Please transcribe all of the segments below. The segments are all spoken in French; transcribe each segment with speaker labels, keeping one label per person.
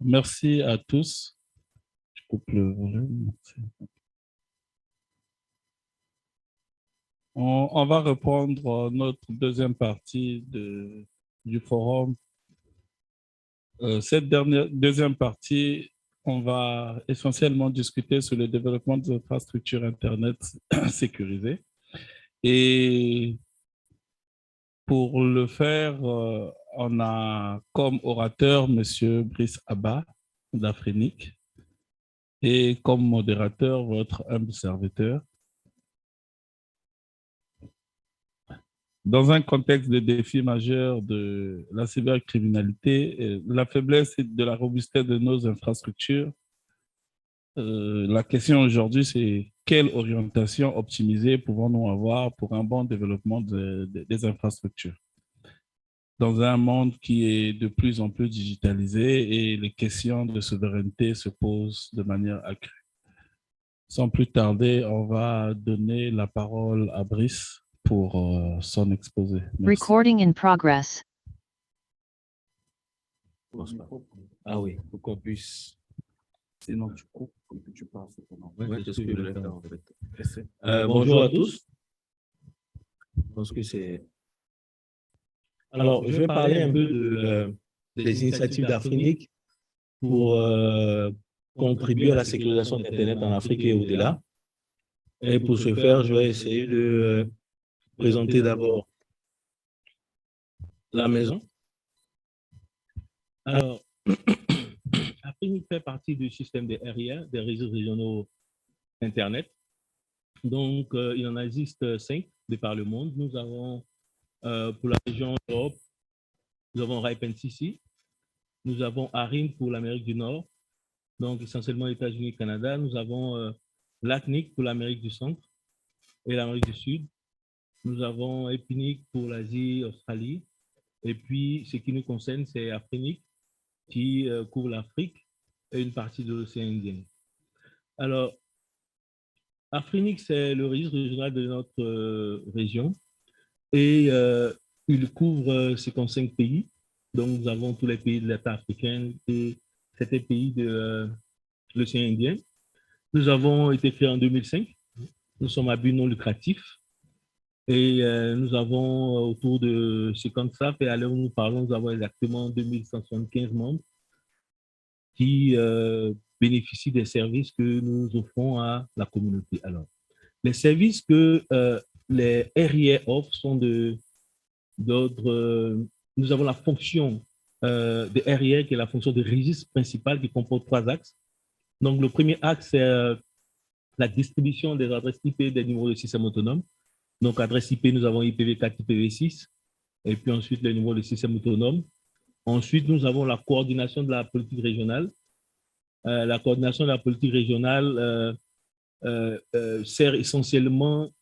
Speaker 1: Merci à tous. Je coupe le volume. On va reprendre notre deuxième partie du forum. Cette deuxième partie, on va essentiellement discuter sur le développement des infrastructures Internet sécurisées. Et pour le faire, on a comme orateur M. Brice Abba d'Afrenic et comme modérateur votre humble serviteur. Dans un contexte de défi majeur de la cybercriminalité, la faiblesse et de la robustesse de nos infrastructures, la question aujourd'hui, c'est quelle orientation optimisée pouvons-nous avoir pour un bon développement des infrastructures dans un monde qui est de plus en plus digitalisé et les questions de souveraineté se posent de manière accrue. Sans plus tarder, on va donner la parole à Brice pour son exposé. Merci.
Speaker 2: Recording in progress.
Speaker 3: Ah oui, pour qu'on puisse.
Speaker 1: Sinon, tu coupes et que tu passes.
Speaker 3: Ouais, c'est ce que je voulais faire en fait. Bonjour à tous. Je pense que c'est. Alors, je vais parler un peu des initiatives d'Afrenic pour contribuer à la sécurisation d'Internet en Afrique et au-delà. Et pour ce faire, je vais essayer de présenter d'abord la maison. Alors, Afrinic fait partie du système des RIA, des réseaux régionaux Internet. Donc, il en existe 5 de par le monde. Nous avons, pour la région Europe, nous avons RIPE-NCC. Nous avons ARIN pour l'Amérique du Nord, donc essentiellement États-Unis et Canada. Nous avons LACNIC pour l'Amérique du Centre et l'Amérique du Sud. Nous avons EPINIC pour l'Asie, Australie. Et puis, ce qui nous concerne, c'est Afrinic qui couvre l'Afrique et une partie de l'océan Indien. Alors, Afrinic, c'est le registre régional de notre région et il couvre 55 pays. Donc, nous avons tous les pays de l'État africain et 7 pays de l'océan Indien. Nous avons été créés en 2005. Nous sommes à but non lucratif et nous avons autour de 50 staff et à l'heure où nous parlons, nous avons exactement 2175 membres qui bénéficient des services que nous offrons à la communauté. Alors, les services que les RIA offrent sont d'ordre. Nous avons la fonction de RIA qui est la fonction de registre principal qui comporte 3 axes. Donc, le premier axe, c'est la distribution des adresses IP des numéros de système autonome. Donc, adresse IP, nous avons IPv4, IPv6, et puis ensuite les numéros de système autonome. Ensuite, nous avons la coordination de la politique régionale. La coordination de la politique régionale sert essentiellement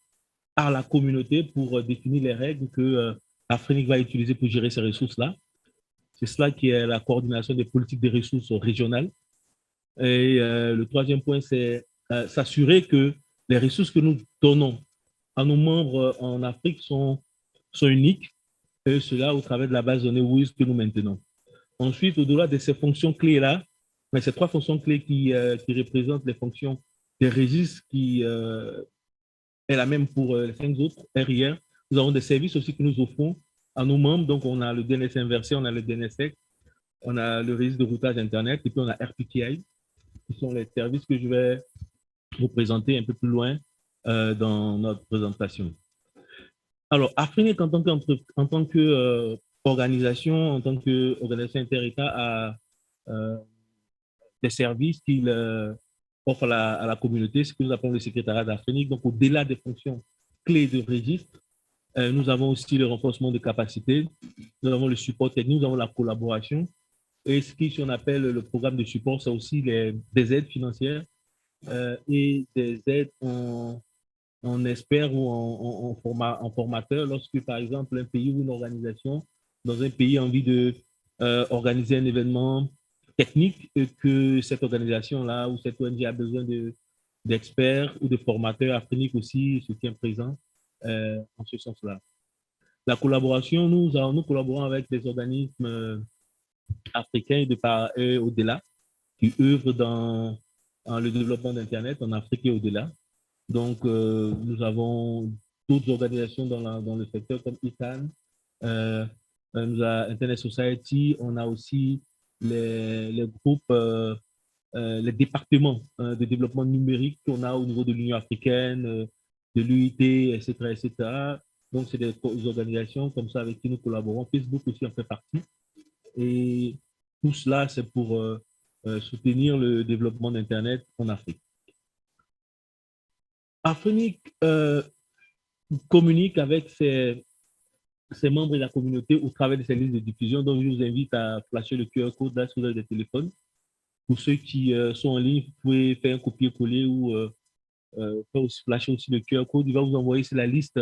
Speaker 3: à la communauté pour définir les règles que Afrinic va utiliser pour gérer ces ressources-là. C'est cela qui est la coordination des politiques des ressources régionales. Et le troisième point, c'est s'assurer que les ressources que nous donnons à nos membres en Afrique sont uniques, et cela au travers de la base de données WIS que nous maintenons. Ensuite, au-delà de ces fonctions clés-là, mais ces 3 fonctions clés qui représentent les fonctions des registres qui est la même pour les 5 autres RIR. Nous avons des services aussi que nous offrons à nos membres. Donc, on a le DNS inversé, on a le DNSSEC, on a le registre de routage Internet et puis on a RPKI, qui sont les services que je vais vous présenter un peu plus loin dans notre présentation. Alors, Afrinic en tant qu'organisation, en tant qu'organisation inter-État, a des services qu'il offre à la communauté, ce que nous appelons le secrétariat d'Afrenic. Donc, au-delà des fonctions clés de registre, nous avons aussi le renforcement de capacités, nous avons le support technique, nous avons la collaboration. Et ce qu'on appelle le programme de support, c'est aussi des aides financières et des aides en expert ou en formateur. Lorsque, par exemple, un pays ou une organisation dans un pays a envie de organiser un événement technique et que cette organisation-là ou cette ONG a besoin d'experts ou de formateurs, Afrinic aussi se tient présent en ce sens-là. La collaboration, nous collaborons avec des organismes africains de par et au-delà. qui œuvrent dans le développement d'Internet en Afrique et au-delà. Donc, nous avons d'autres organisations dans le secteur comme ICANN, nous a Internet Society, on a aussi les groupes, les départements de développement numérique qu'on a au niveau de l'Union africaine, de l'UIT, etc., etc. Donc, c'est des organisations comme ça avec qui nous collaborons. Facebook aussi en fait partie. Et tout cela, c'est pour soutenir le développement d'Internet en Afrique. Afrinic communique avec ses membres de la communauté au travers de ses listes de diffusion. Donc, je vous invite à flasher le QR code là sur des téléphones. Pour ceux qui sont en ligne, vous pouvez faire un copier-coller ou flasher aussi le QR code. Il va vous envoyer sur la liste,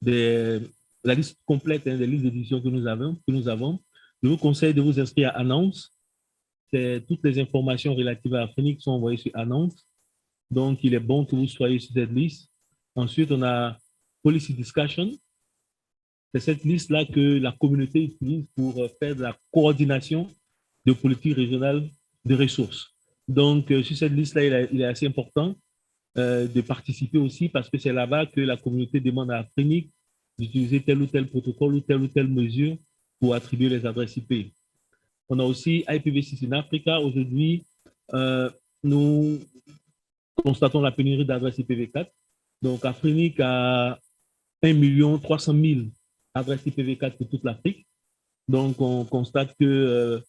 Speaker 3: la liste complète des listes de diffusion que nous avons. Je vous conseille de vous inscrire à Announce. Toutes les informations relatives à Afrinic sont envoyées sur Announce. Donc, il est bon que vous soyez sur cette liste. Ensuite, on a Policy Discussion. C'est cette liste-là que la communauté utilise pour faire de la coordination de politique régionale de ressources. Donc, sur cette liste-là, il est assez important de participer aussi parce que c'est là-bas que la communauté demande à Afrinic d'utiliser tel ou tel protocole ou telle mesure pour attribuer les adresses IP. On a aussi IPv6 in Africa. Aujourd'hui, nous constatons la pénurie d'adresses IPv4. Donc, Afrinic a 1 300 000 adresses IPv4 pour toute l'Afrique. Donc, on constate que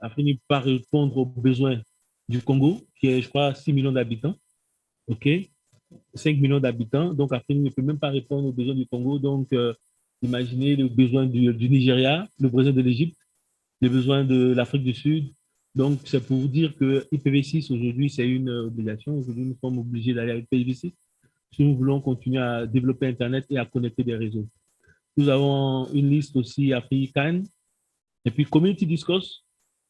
Speaker 3: Afrinic peut répondre aux besoins du Congo, qui est, je crois, 6 millions d'habitants. OK? 5 millions d'habitants. Donc, Afrinic ne peut même pas répondre aux besoins du Congo. Donc, imaginez le besoin du Nigeria, le besoin de l'Égypte, les besoins de l'Afrique du Sud. Donc, c'est pour dire que IPv6, aujourd'hui, c'est une obligation. Aujourd'hui, nous sommes obligés d'aller à IPv6 si nous voulons continuer à développer Internet et à connecter des réseaux. Nous avons une liste aussi africaine. Et puis, Community Discourse,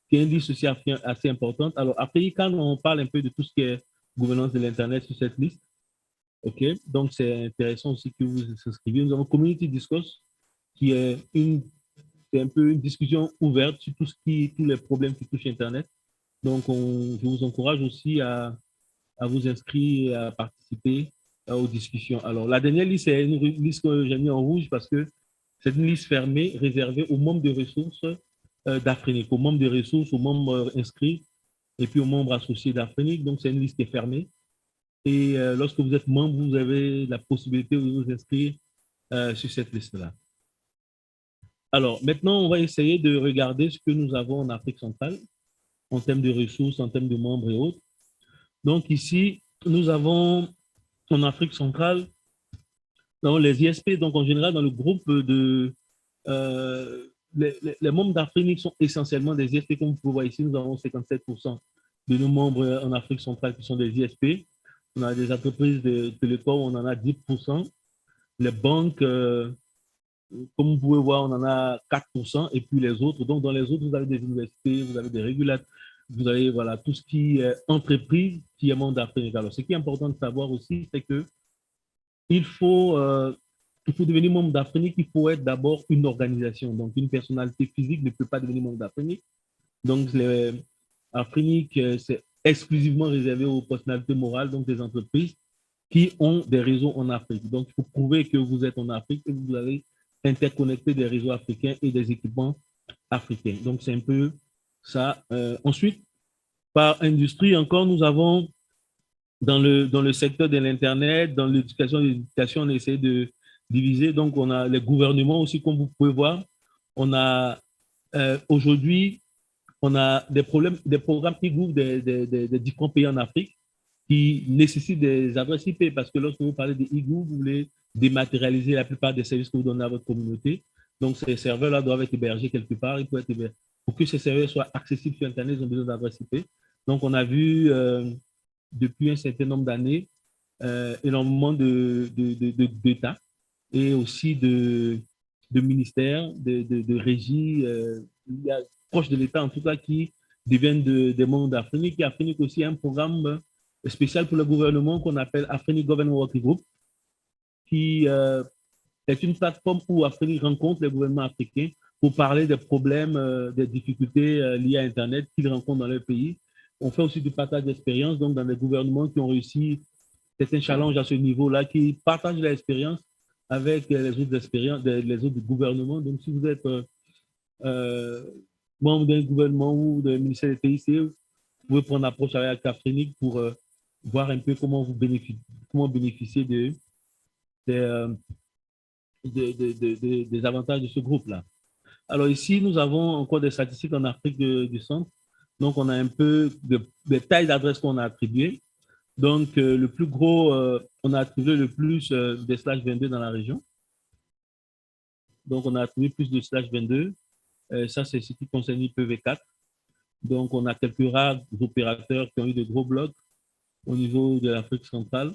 Speaker 3: qui est une liste aussi assez importante. Alors, africaine, on parle un peu de tout ce qui est gouvernance de l'Internet sur cette liste. OK? Donc, c'est intéressant aussi que vous vous inscriviez. Nous avons Community Discourse, qui est un peu une discussion ouverte sur tous les problèmes qui touchent Internet. Donc, je vous encourage aussi à vous inscrire et à participer aux discussions. Alors, la dernière liste, c'est une liste que j'ai mis en rouge parce que c'est une liste fermée, réservée aux membres de ressources d'Afrinic, aux membres de ressources, aux membres inscrits et puis aux membres associés d'Afrinic. Donc, c'est une liste qui est fermée. Et lorsque vous êtes membre, vous avez la possibilité de vous inscrire sur cette liste-là. Alors, maintenant, on va essayer de regarder ce que nous avons en Afrique centrale en termes de ressources, en termes de membres et autres. Donc, ici, nous avons en Afrique centrale, dans les ISP, donc en général, dans le groupe de... les membres d'Afrique sont essentiellement des ISP, comme vous pouvez voir ici, nous avons 57% de nos membres en Afrique centrale qui sont des ISP. On a des entreprises de télécom, on en a 10%. Les banques, comme vous pouvez voir, on en a 4%, et puis les autres. Donc, dans les autres, vous avez des universités, vous avez des régulateurs, vous avez voilà, tout ce qui est entreprise qui est membre d'Afrique. Alors, ce qui est important de savoir aussi, c'est que il faut devenir membre d'Afrique, il faut être d'abord une organisation. Donc, une personnalité physique ne peut pas devenir membre d'Afrique. Donc, Afrinic, c'est exclusivement réservé aux personnalités morales, donc des entreprises qui ont des réseaux en Afrique. Donc, il faut prouver que vous êtes en Afrique et que vous avez interconnecté des réseaux africains et des équipements africains. Donc, c'est un peu ça. Ensuite, par industrie encore, nous avons dans le secteur de l'Internet, dans l'éducation, on essaie de diviser. Donc, on a les gouvernements aussi, comme vous pouvez voir. On a aujourd'hui, on a des programmes qui couvrent des différents pays en Afrique qui nécessitent des adresses IP parce que lorsque vous parlez de e-gov, vous voulez dématérialiser la plupart des services que vous donnez à votre communauté. Donc, ces serveurs-là doivent être hébergés quelque part. Ils peuvent être hébergés. Pour que ces serveurs soient accessibles sur Internet, ils ont besoin d'adresses IP. Donc, on a vu depuis un certain nombre d'années énormément d'États et aussi de ministères, de régies proches de l'État, en tout cas, qui deviennent des membres d'Afrique. Et Afrinic aussi a un programme spécial pour le gouvernement qu'on appelle Afrinic Government Working Group, qui est une plateforme où Afrinic rencontre les gouvernements africains pour parler des problèmes, des difficultés liées à Internet qu'ils rencontrent dans leur pays On fait aussi du partage d'expérience, donc dans les gouvernements qui ont réussi certains challenges à ce niveau-là, qui partagent l'expérience avec les autres expériences, les autres gouvernements. Donc, si vous êtes membre d'un gouvernement ou d'un ministère des TIC, vous pouvez prendre approche avec Afrinic pour voir un peu comment bénéficier des avantages de ce groupe-là. Alors ici, nous avons encore des statistiques en Afrique du Centre. Donc, on a un peu de tailles d'adresses qu'on a attribuées. Donc, le plus gros, on a attribué le plus des slash 22 dans la région. Donc, on a attribué plus de slash 22. Ça, c'est ce qui concerne IPv4. Donc, on a quelques rares opérateurs qui ont eu de gros blocs au niveau de l'Afrique centrale.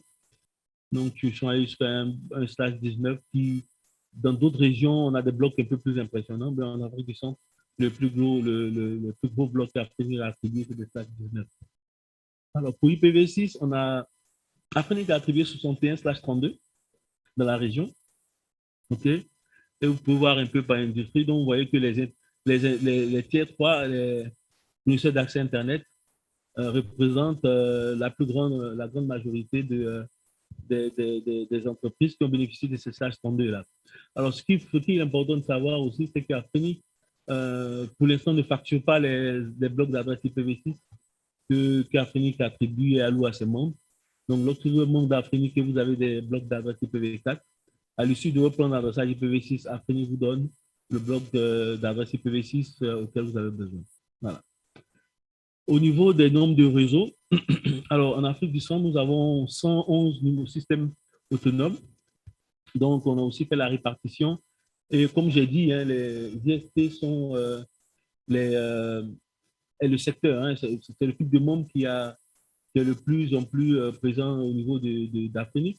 Speaker 3: Donc, ils sont allés jusqu'à un slash 19 qui, dans d'autres régions, on a des blocs un peu plus impressionnants. Mais en Afrique du Centre, le plus gros bloc Afrinic attribué, c'est le slash 19. Alors, pour IPv6, on a Afrinic a attribué 61/32 dans la région. OK? Et vous pouvez voir un peu par industrie. Donc, vous voyez que les tiers 3, les fournisseurs d'accès Internet, représentent la grande majorité des entreprises qui ont bénéficié de ces slash 32-là. Alors, ce qui est important de savoir aussi, c'est qu'Afrinic, pour l'instant, ne facture pas les blocs d'adresse IPv6 qu'Afrinic attribue et alloue à ses membres. Donc, lorsque vous êtes membre d'Afrinic et vous avez des blocs d'adresse IPv4, à l'issue de votre plan d'adressage IPv6, Afrinic vous donne le bloc d'adresse IPv6 auquel vous avez besoin. Voilà. Au niveau des nombres de réseaux, alors en Afrique du Centre, nous avons 111 nouveaux systèmes autonomes. Donc, on a aussi fait la répartition. Et comme j'ai dit, hein, les ISP sont le secteur. Hein, c'est le type de membres qui est de plus en plus présent au niveau d'Afrique.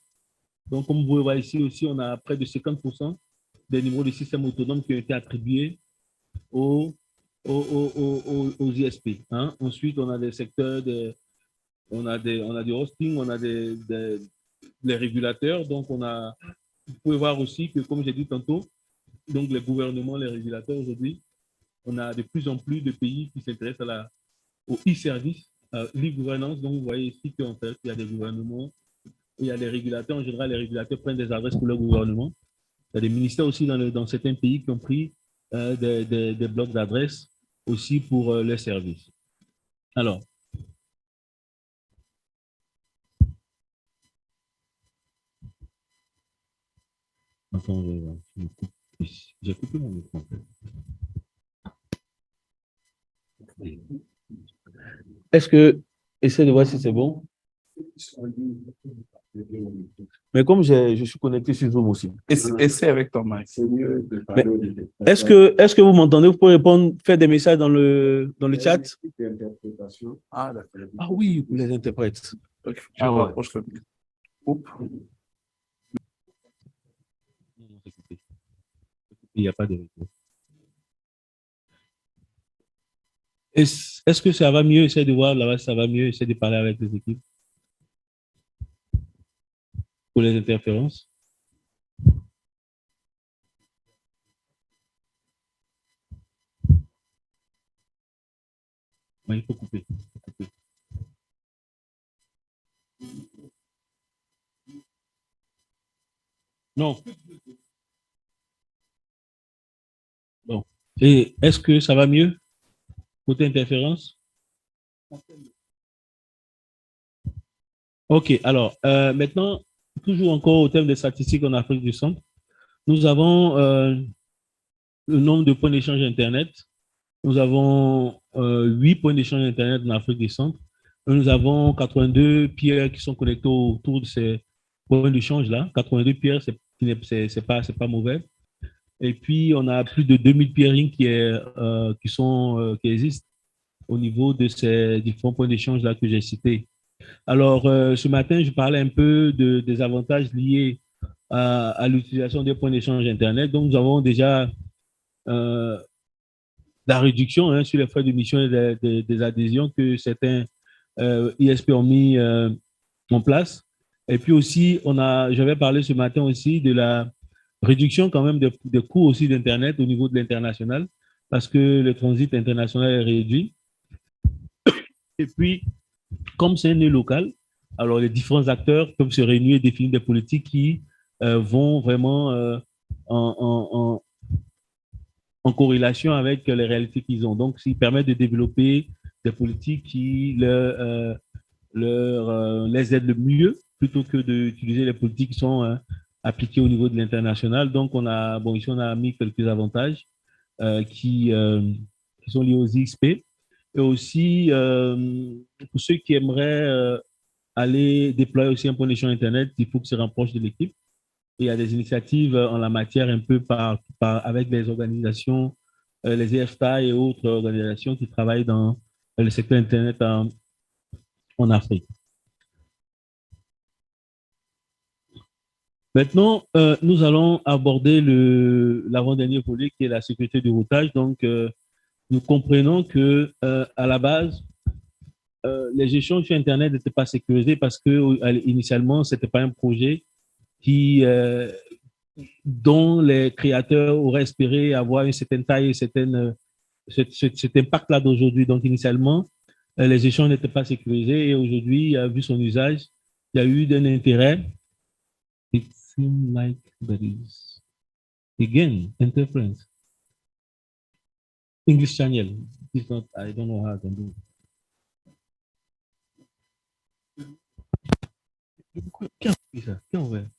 Speaker 3: Donc, comme vous pouvez voir ici aussi, on a près de 50% des numéros de systèmes autonomes qui ont été attribués aux ISP. Hein. Ensuite, on a des secteurs, on a du hosting, on a les régulateurs. Donc, vous pouvez voir aussi que, comme j'ai dit tantôt, donc les gouvernements, les régulateurs aujourd'hui, on a de plus en plus de pays qui s'intéressent au e-service, l'e-gouvernance. Donc, vous voyez ici qu'en fait, il y a des gouvernements, il y a les régulateurs. En général, les régulateurs prennent des adresses pour leur gouvernement. Il y a des ministères aussi dans certains pays qui ont pris des blocs d'adresses aussi pour les services. Alors, attends, j'ai coupé mon micro. Est-ce que, essaie de voir si c'est bon. Mais comme je suis connecté sur Zoom aussi.
Speaker 1: Essaie avec ton mic.
Speaker 3: Est-ce que vous m'entendez? Vous pouvez répondre, faire des messages dans le chat?
Speaker 1: Ah, d'accord.
Speaker 3: Ah oui, pour les interprètes.
Speaker 1: Okay. Ah, ouais.
Speaker 3: Il n'y a pas de retour. Est-ce que ça va mieux? Essaye de voir là-bas si ça va mieux. Essaye de parler avec les équipes. Pour les interférences. Ouais, il faut couper. Non. Bon. Et est-ce que ça va mieux? Côté interférence? OK. Alors, maintenant, toujours encore au thème des statistiques en Afrique du Centre, nous avons le nombre de points d'échange Internet. Nous avons 8 points d'échange Internet en Afrique du Centre. Nous avons 82 peers qui sont connectés autour de ces points d'échange-là. 82 peers, c'est pas mauvais. Et puis, on a plus de 2000 peering qui existent au niveau de ces différents points d'échange-là que j'ai cités. Alors, ce matin, je parlais un peu des avantages liés à l'utilisation des points d'échange Internet. Donc, nous avons déjà la réduction sur les frais de mission et des adhésions que certains ISP ont mis en place. Et puis aussi, j'avais parlé ce matin aussi de la réduction quand même des coûts aussi d'Internet au niveau de l'international, parce que le transit international est réduit. Et puis, comme c'est un nœud local, alors les différents acteurs peuvent se réunir et définir des politiques qui vont vraiment en corrélation avec les réalités qu'ils ont. Donc, ils permettent de développer des politiques qui les aident le mieux plutôt que d'utiliser les politiques qui sont appliquées au niveau de l'international. Donc, ici, on a mis quelques avantages qui sont liés aux IXP. Et aussi, pour ceux qui aimeraient aller déployer aussi un point d'échange Internet, il faut que se rapproche de l'équipe. Il y a des initiatives en la matière un peu avec les organisations, les EFTA et autres organisations qui travaillent dans le secteur Internet en Afrique. Maintenant, nous allons aborder l'avant-dernier volet qui est la sécurité du routage. Donc, nous comprenons que à la base, les échanges sur Internet n'étaient pas sécurisés parce que initialement, c'était pas un projet dont les créateurs auraient espéré avoir une certaine taille et cet impact-là d'aujourd'hui. Donc, initialement, les échanges n'étaient pas sécurisés et aujourd'hui, vu son usage, il y a eu un intérêt. It seems like there is, again, interference. English channel. It's not, I don't know how I can do it. Qui a ouvert?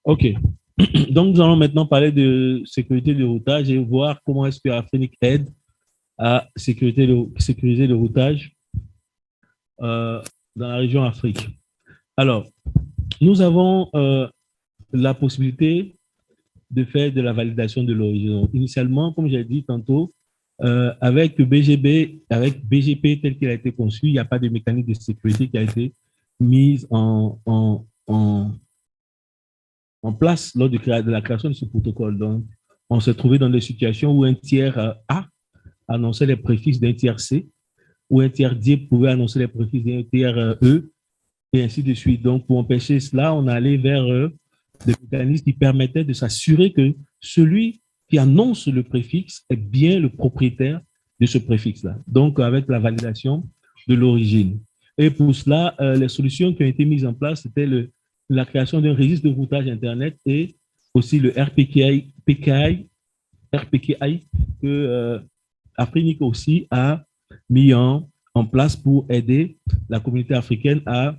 Speaker 3: OK. Donc, nous allons maintenant parler de sécurité de routage et voir comment est-ce que Afrinic aide à sécuriser le routage dans la région Afrique. Alors, nous avons la possibilité de faire de la validation de l'origine. Initialement, comme j'ai dit tantôt, avec BGP tel qu'il a été conçu, il n'y a pas de mécanisme de sécurité qui a été mise en place lors de la création de ce protocole. Donc, on s'est trouvé dans des situations où un tiers A annonçait les préfixes d'un tiers C, où un tiers D pouvait annoncer les préfixes d'un tiers E, et ainsi de suite. Donc, pour empêcher cela, on est allé vers des mécanismes qui permettaient de s'assurer que celui qui annonce le préfixe est bien le propriétaire de ce préfixe-là. Donc, avec la validation de l'origine. Et pour cela, les solutions qui ont été mises en place, c'était la création d'un registre de routage Internet et aussi le RPKI que Afrinic aussi a mis en place pour aider la communauté africaine à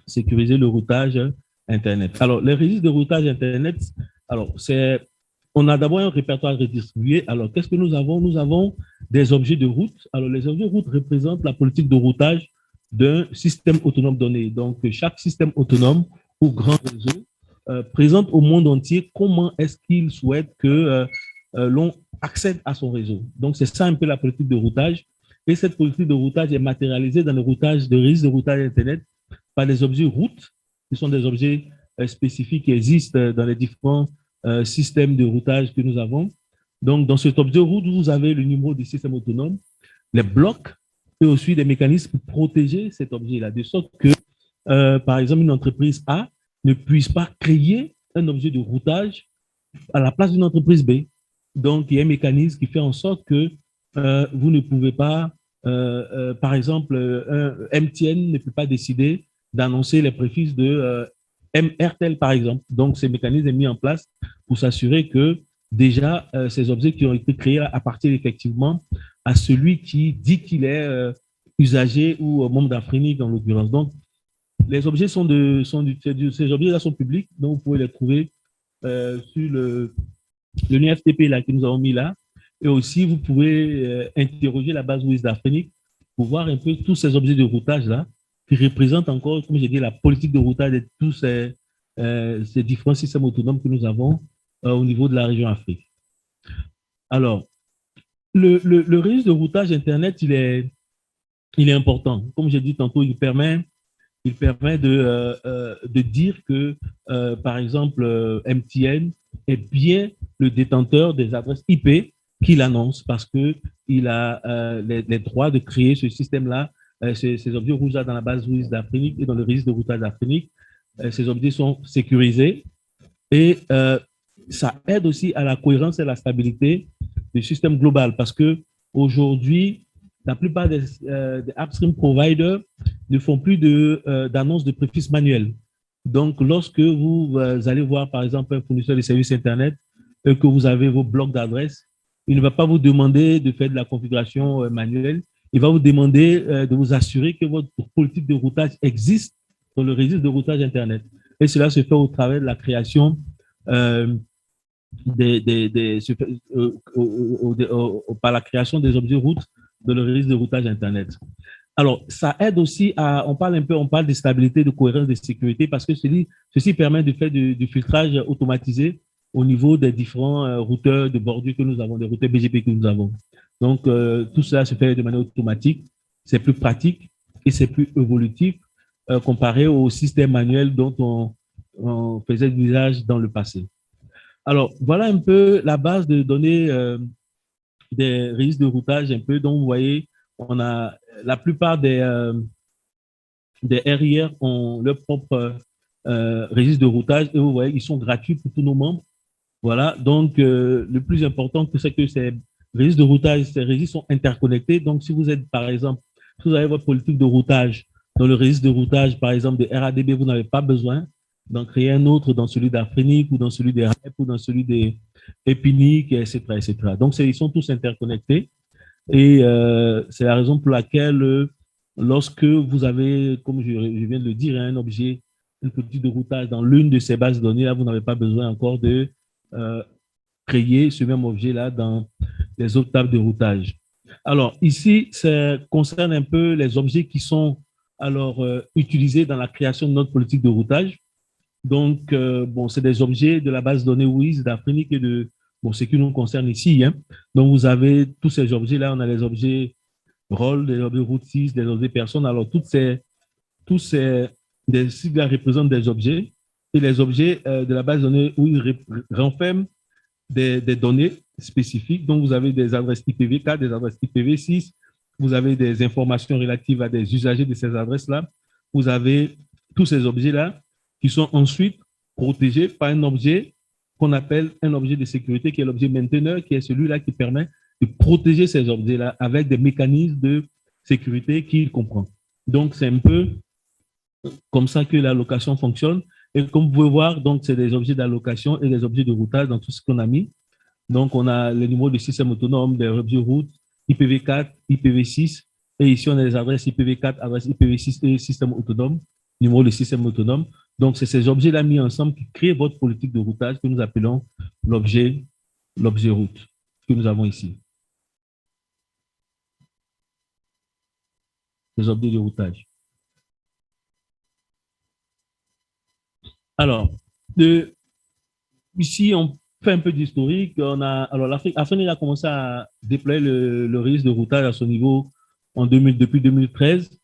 Speaker 3: sécuriser le routage Internet. Alors, les registres de routage Internet, alors, on a d'abord un répertoire redistribué. Alors, qu'est-ce que nous avons? Nous avons des objets de route. Alors, les objets de route représentent la politique de routage d'un système autonome donné. Donc, chaque système autonome ou grand réseau présente au monde entier comment est-ce qu'il souhaite que l'on accède à son réseau. Donc, c'est ça un peu la politique de routage. Et cette politique de routage est matérialisée dans le routage de registre de routage Internet par des objets routes, qui sont des objets spécifiques qui existent dans les différents systèmes de routage que nous avons. Donc, dans cet objet route, vous avez le numéro du système autonome, les blocs, et aussi des mécanismes pour protéger cet objet-là, de sorte que, par exemple, une entreprise A ne puisse pas créer un objet de routage à la place d'une entreprise B. Donc, il y a un mécanisme qui fait en sorte que vous ne pouvez pas, par exemple, MTN ne peut pas décider d'annoncer les préfixes de RTL, par exemple. Donc, ce mécanisme est mis en place pour s'assurer que déjà, ces objets qui ont été créés appartiennent effectivement à celui qui dit qu'il est usager ou membre d'Afrinic, en l'occurrence. Donc, les objets ces objets-là sont publics, donc vous pouvez les trouver sur le lien FTP là, que nous avons mis là. Et aussi, vous pouvez interroger la base WIS d'Afrinic pour voir un peu tous ces objets de routage là, qui représentent encore, comme j'ai dit, la politique de routage de tous ces différents systèmes autonomes que nous avons au niveau de la région Afrique. Alors, le registre de routage Internet, il est il est important. Comme j'ai dit tantôt, il permet de dire que, par exemple, MTN est bien le détenteur des adresses IP qu'il annonce parce qu'il a les droits de créer ce système-là, ces objets rouges dans la base rouge d'Afrique et dans le registre de routage d'Afrique. Ces objets sont sécurisés et ça aide aussi à la cohérence et la stabilité du système global parce que aujourd'hui, la plupart des upstream providers ne font plus d'annonces de préfixe manuelles. Donc, lorsque vous allez voir, par exemple, un fournisseur de services Internet et que vous avez vos blocs d'adresses, il ne va pas vous demander de faire de la configuration manuelle. Il va vous demander de vous assurer que votre politique de routage existe dans le registre de routage Internet. Et cela se fait au travers de la création euh, par la création des objets routes de le registre de routage Internet. Alors, ça aide aussi on parle de stabilité, de cohérence, de sécurité, parce que ceci permet de faire du filtrage automatisé au niveau des différents routeurs de bordure que nous avons, des routeurs BGP que nous avons. Donc, tout cela se fait de manière automatique, c'est plus pratique et c'est plus évolutif comparé au système manuel dont on faisait l'usage dans le passé. Alors, voilà un peu la base de données des registres de routage, un peu, dont vous voyez, on a la plupart des RIR ont leur propre registre de routage et vous voyez, ils sont gratuits pour tous nos membres. Voilà, donc le plus important, c'est que ces registres de routage, ces registres sont interconnectés. Donc, si vous êtes, par exemple, si vous avez votre politique de routage dans le registre de routage, par exemple, de RADB, vous n'avez pas besoin d'en créer un autre dans celui d'Afrenic ou dans celui des REP ou dans celui des Epinic, etc., etc. Donc, ils sont tous interconnectés et c'est la raison pour laquelle lorsque vous avez, comme je viens de le dire, un objet, une politique de routage dans l'une de ces bases de données, là, vous n'avez pas besoin encore de euh, créer ce même objet-là dans les autres tables de routage. Alors, ici, ça concerne un peu les objets qui sont alors utilisés dans la création de notre politique de routage. Donc, bon, c'est des objets de la base de données WIS, d'Afrique et de, bon, ce qui nous concerne ici. Hein. Donc, vous avez tous ces objets-là. On a les objets rôles, des objets route 6, des objets personnes. Alors, tous ces des sigles représentent des objets. Et les objets de la base de données WIS renferment des données spécifiques. Donc, vous avez des adresses IPv4, des adresses IPv6. Vous avez des informations relatives à des usagers de ces adresses-là. Vous avez tous ces objets-là qui sont ensuite protégés par un objet qu'on appelle un objet de sécurité, qui est l'objet mainteneur, qui est celui-là qui permet de protéger ces objets-là avec des mécanismes de sécurité qu'il comprend. Donc, c'est un peu comme ça que l'allocation fonctionne. Et comme vous pouvez voir, donc, c'est des objets d'allocation et des objets de routage dans tout ce qu'on a mis. Donc, on a les numéros du système autonome, des objets routes, IPv4, IPv6. Et ici, on a les adresses IPv4, adresses IPv6 et système autonome, numéro du système autonome. Donc, c'est ces objets-là mis ensemble qui créent votre politique de routage que nous appelons l'objet route que nous avons ici. Les objets de routage. Alors, ici, on fait un peu d'historique. Alors, l'Afrique a commencé à déployer le registre de routage à son niveau depuis 2013.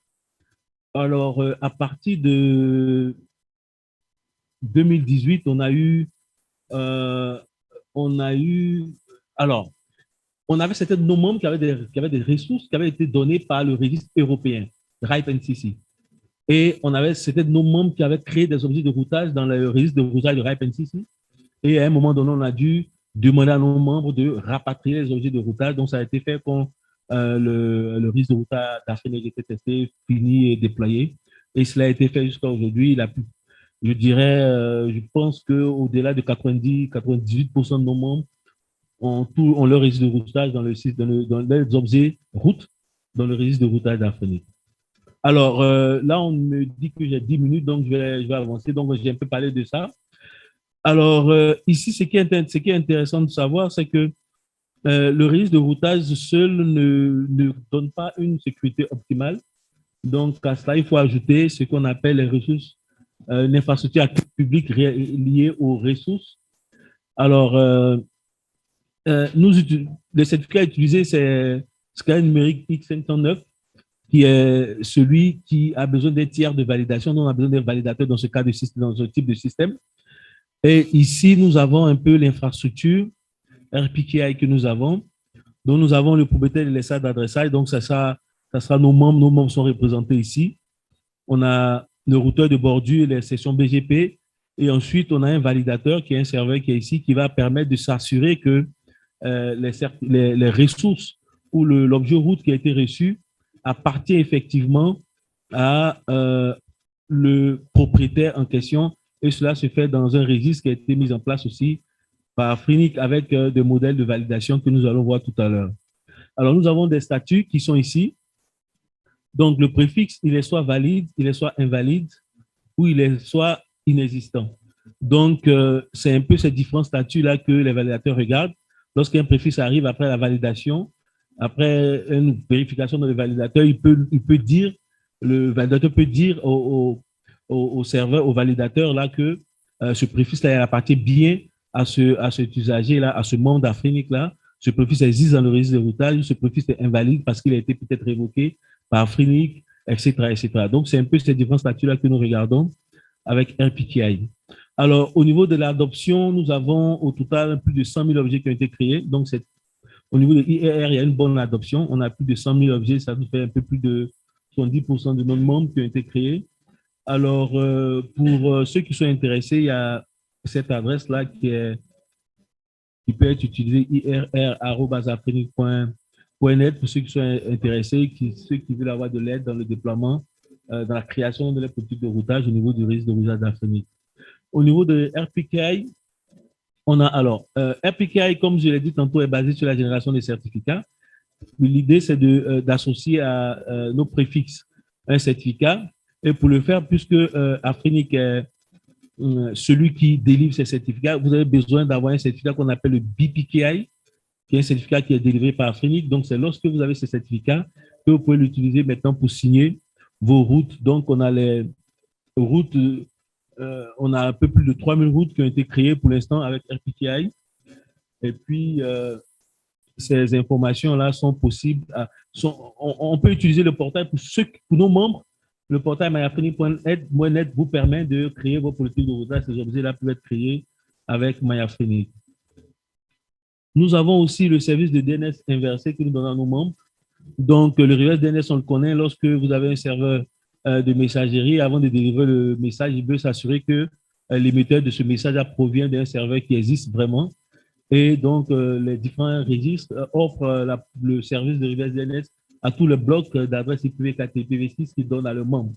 Speaker 3: Alors, à partir de 2018, euh, alors, on avait certains de nos membres qui avaient des ressources qui avaient été données par le registre européen, RIPE-NCC. Et on avait certains de nos membres qui avaient créé des objets de routage dans le registre de routage de RIPE-NCC. Et à un moment donné, on a dû demander à nos membres de rapatrier les objets de routage. Donc, ça a été fait quand le registre de routage d'Afrique était testé, fini et déployé. Et cela a été fait jusqu'à aujourd'hui. Je dirais, je pense qu'au-delà de 98% de nos membres ont leur registre de routage dans les objets routes dans le registre de routage d'Afrique. Alors, là, on me dit que j'ai 10 minutes, donc je vais avancer. Donc, j'ai un peu parlé de ça. Alors, ici, ce qui est intéressant de savoir, c'est que le registre de routage seul ne donne pas une sécurité optimale. Donc, à cela, il faut ajouter ce qu'on appelle les ressources, une infrastructure publique liée aux ressources. Alors, le certificat utilisé, c'est Scala numérique X509, qui est celui qui a besoin d'un tiers de validation. Nous, on a besoin d'un validateur dans ce cas de système, dans ce type de système. Et ici, nous avons un peu l'infrastructure RPKI que nous avons. Donc, nous avons le propriétaire de l'ESA d'adressage. Donc, ça sera nos membres. Nos membres sont représentés ici. On a le routeur de bordure, les sessions BGP. Et ensuite, on a un validateur qui est un serveur qui est ici, qui va permettre de s'assurer que les ressources ou l'objet route qui a été reçu appartient effectivement à le propriétaire en question. Et cela se fait dans un registre qui a été mis en place aussi par Frinic avec des modèles de validation que nous allons voir tout à l'heure. Alors, nous avons des statuts qui sont ici. Donc, le préfixe, il est soit valide, il est soit invalide, ou il est soit inexistant. Donc, c'est un peu ces différents statuts-là que les validateurs regardent. Lorsqu'un préfixe arrive après la validation, après une vérification dans le validateur, le validateur peut dire au serveur, au validateur là, que ce préfixe-là appartient bien à cet usager-là, à ce membre d'Afrinic-là. Ce préfixe existe dans le registre de routage, ce préfixe est invalide parce qu'il a été peut-être révoqué par Afrinic, etc., etc. Donc, c'est un peu ces différents statuts-là que nous regardons avec RPKI. Alors, au niveau de l'adoption, nous avons au total plus de 100 000 objets qui ont été créés. Donc, au niveau de IRR, il y a une bonne adoption. On a plus de 100 000 objets, ça nous fait un peu plus de 70% de nos membres qui ont été créés. Alors, pour ceux qui sont intéressés, il y a cette adresse-là qui peut être utilisée, irr@afrinic.net pour ceux qui sont intéressés, ceux qui veulent avoir de l'aide dans le déploiement, dans la création de la politique de routage au niveau du risque de routage d'Afrique. Au niveau de RPKI, on a alors, RPKI, comme je l'ai dit tantôt, est basé sur la génération des certificats. L'idée, c'est d'associer à nos préfixes un certificat. Et pour le faire, puisque Afrinic est celui qui délivre ces certificats, vous avez besoin d'avoir un certificat qu'on appelle le BPKI, qui est un certificat qui est délivré par Afrinic. Donc, c'est lorsque vous avez ce certificat que vous pouvez l'utiliser maintenant pour signer vos routes. Donc, on a les routes, on a un peu plus de 3000 routes qui ont été créées pour l'instant avec RPKI. Et puis, ces informations-là sont possibles. On peut utiliser le portail pour nos membres. Le portail myafrinic.net vous permet de créer vos politiques de routage. Ces objets-là peuvent être créés avec MyAfrinic. Nous avons aussi le service de DNS inversé que nous donnons à nos membres. Donc, le reverse DNS, on le connaît. Lorsque vous avez un serveur de messagerie, avant de délivrer le message, il veut s'assurer que l'émetteur de ce message provient d'un serveur qui existe vraiment. Et donc, les différents registres offrent le service de reverse DNS à tout le bloc d'adresse IPv4 et IPv6 qui donne à le membre.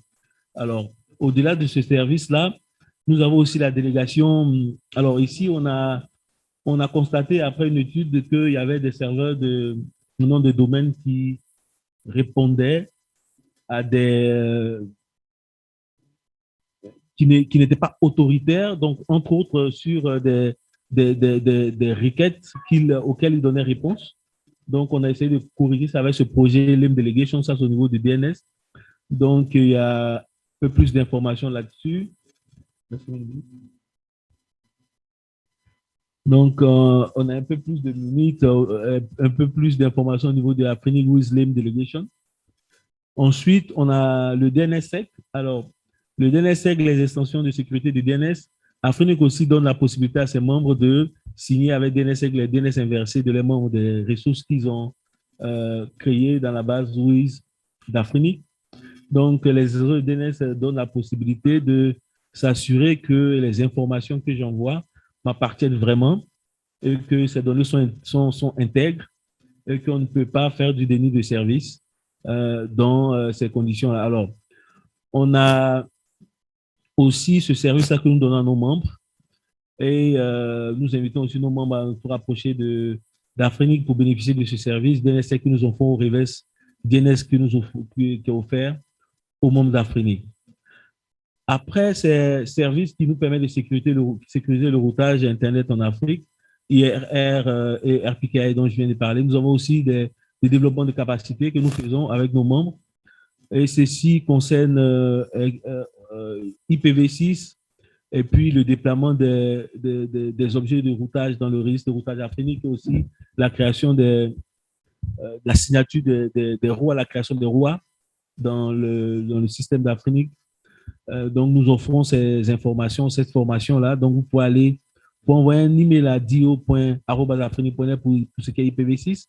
Speaker 3: Alors, au-delà de ce service-là, nous avons aussi la délégation. Alors, ici, on a constaté après une étude qu'il y avait des serveurs de nom de domaine qui répondaient à qui n'étaient pas autoritaires, donc entre autres sur des requêtes auxquelles ils donnaient réponse. Donc, on a essayé de corriger ça avec ce projet LIM Delegation, ça c'est au niveau du DNS. Donc, il y a un peu plus d'informations là-dessus. Donc, on a un peu plus de minutes, un peu plus d'informations au niveau de la Afrinic with LIM Delegation. Ensuite, on a le DNSSEC. Alors, le DNSSEC, les extensions de sécurité du DNS, Afrinic aussi donne la possibilité à ses membres de signer avec DNSSEC les DNS inversés de les membres des ressources qu'ils ont créées dans la base WIS d'Afrinic. Donc, les DNS donnent la possibilité de s'assurer que les informations que j'envoie m'appartiennent vraiment et que ces données sont intègres et qu'on ne peut pas faire du déni de service dans ces conditions-là. Alors, on a aussi ce service-là que nous donnons à nos membres et nous invitons aussi nos membres à se rapprocher d'Afrinic pour bénéficier de ce service DNS que nous offrons au reverse DNS qui est offert aux membres d'Afrinic. Après ces services qui nous permettent de sécuriser le routage Internet en Afrique, IRR et RPKI dont je viens de parler, nous avons aussi des développements de capacités que nous faisons avec nos membres. Et ceci concerne IPv6 et puis le déploiement des objets de routage dans le registre de routage Afrinic et aussi la création la signature des ROA, la création des ROA dans le système d'Afrique. Donc, nous offrons ces informations, cette formation-là. Donc, vous pouvez envoyer un email à dio.afrinique.net pour ce qui est IPv6.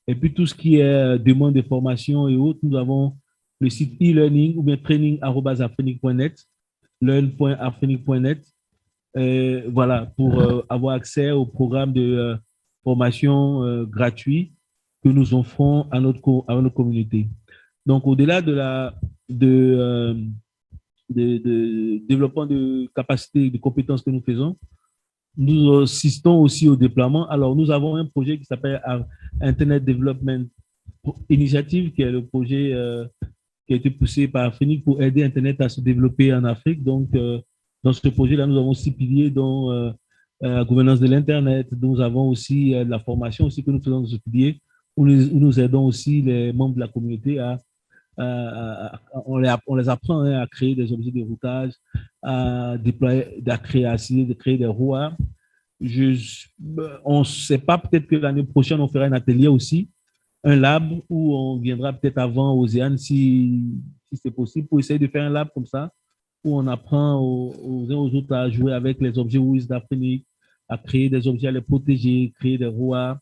Speaker 3: Et puis, tout ce qui est demande de formation et autres, nous avons le site e-learning ou bien training.afrinique.net, learn.afrinique.net. Voilà, pour avoir accès au programme de formation gratuit que nous offrons à notre communauté. Donc, au-delà de développement de capacités, de compétences que nous faisons, nous assistons aussi au déploiement. Alors, nous avons un projet qui s'appelle Internet Development Initiative, qui est le projet qui a été poussé par Afrinique pour aider Internet à se développer en Afrique. Donc, dans ce projet-là, nous avons 6 piliers, dont la gouvernance de l'Internet. Nous avons aussi la formation aussi que nous faisons dans ce pilier, où nous aidons aussi les membres de la communauté on les apprend à créer des objets de routage, à déployer, à créer des rouages. On ne sait pas, peut-être que l'année prochaine, on fera un atelier aussi, un lab où on viendra peut-être avant Océane, si c'est possible, pour essayer de faire un lab comme ça, où on apprend aux uns aux autres à jouer avec les objets WIS d'Afrique, à créer des objets, à les protéger, créer des rouages.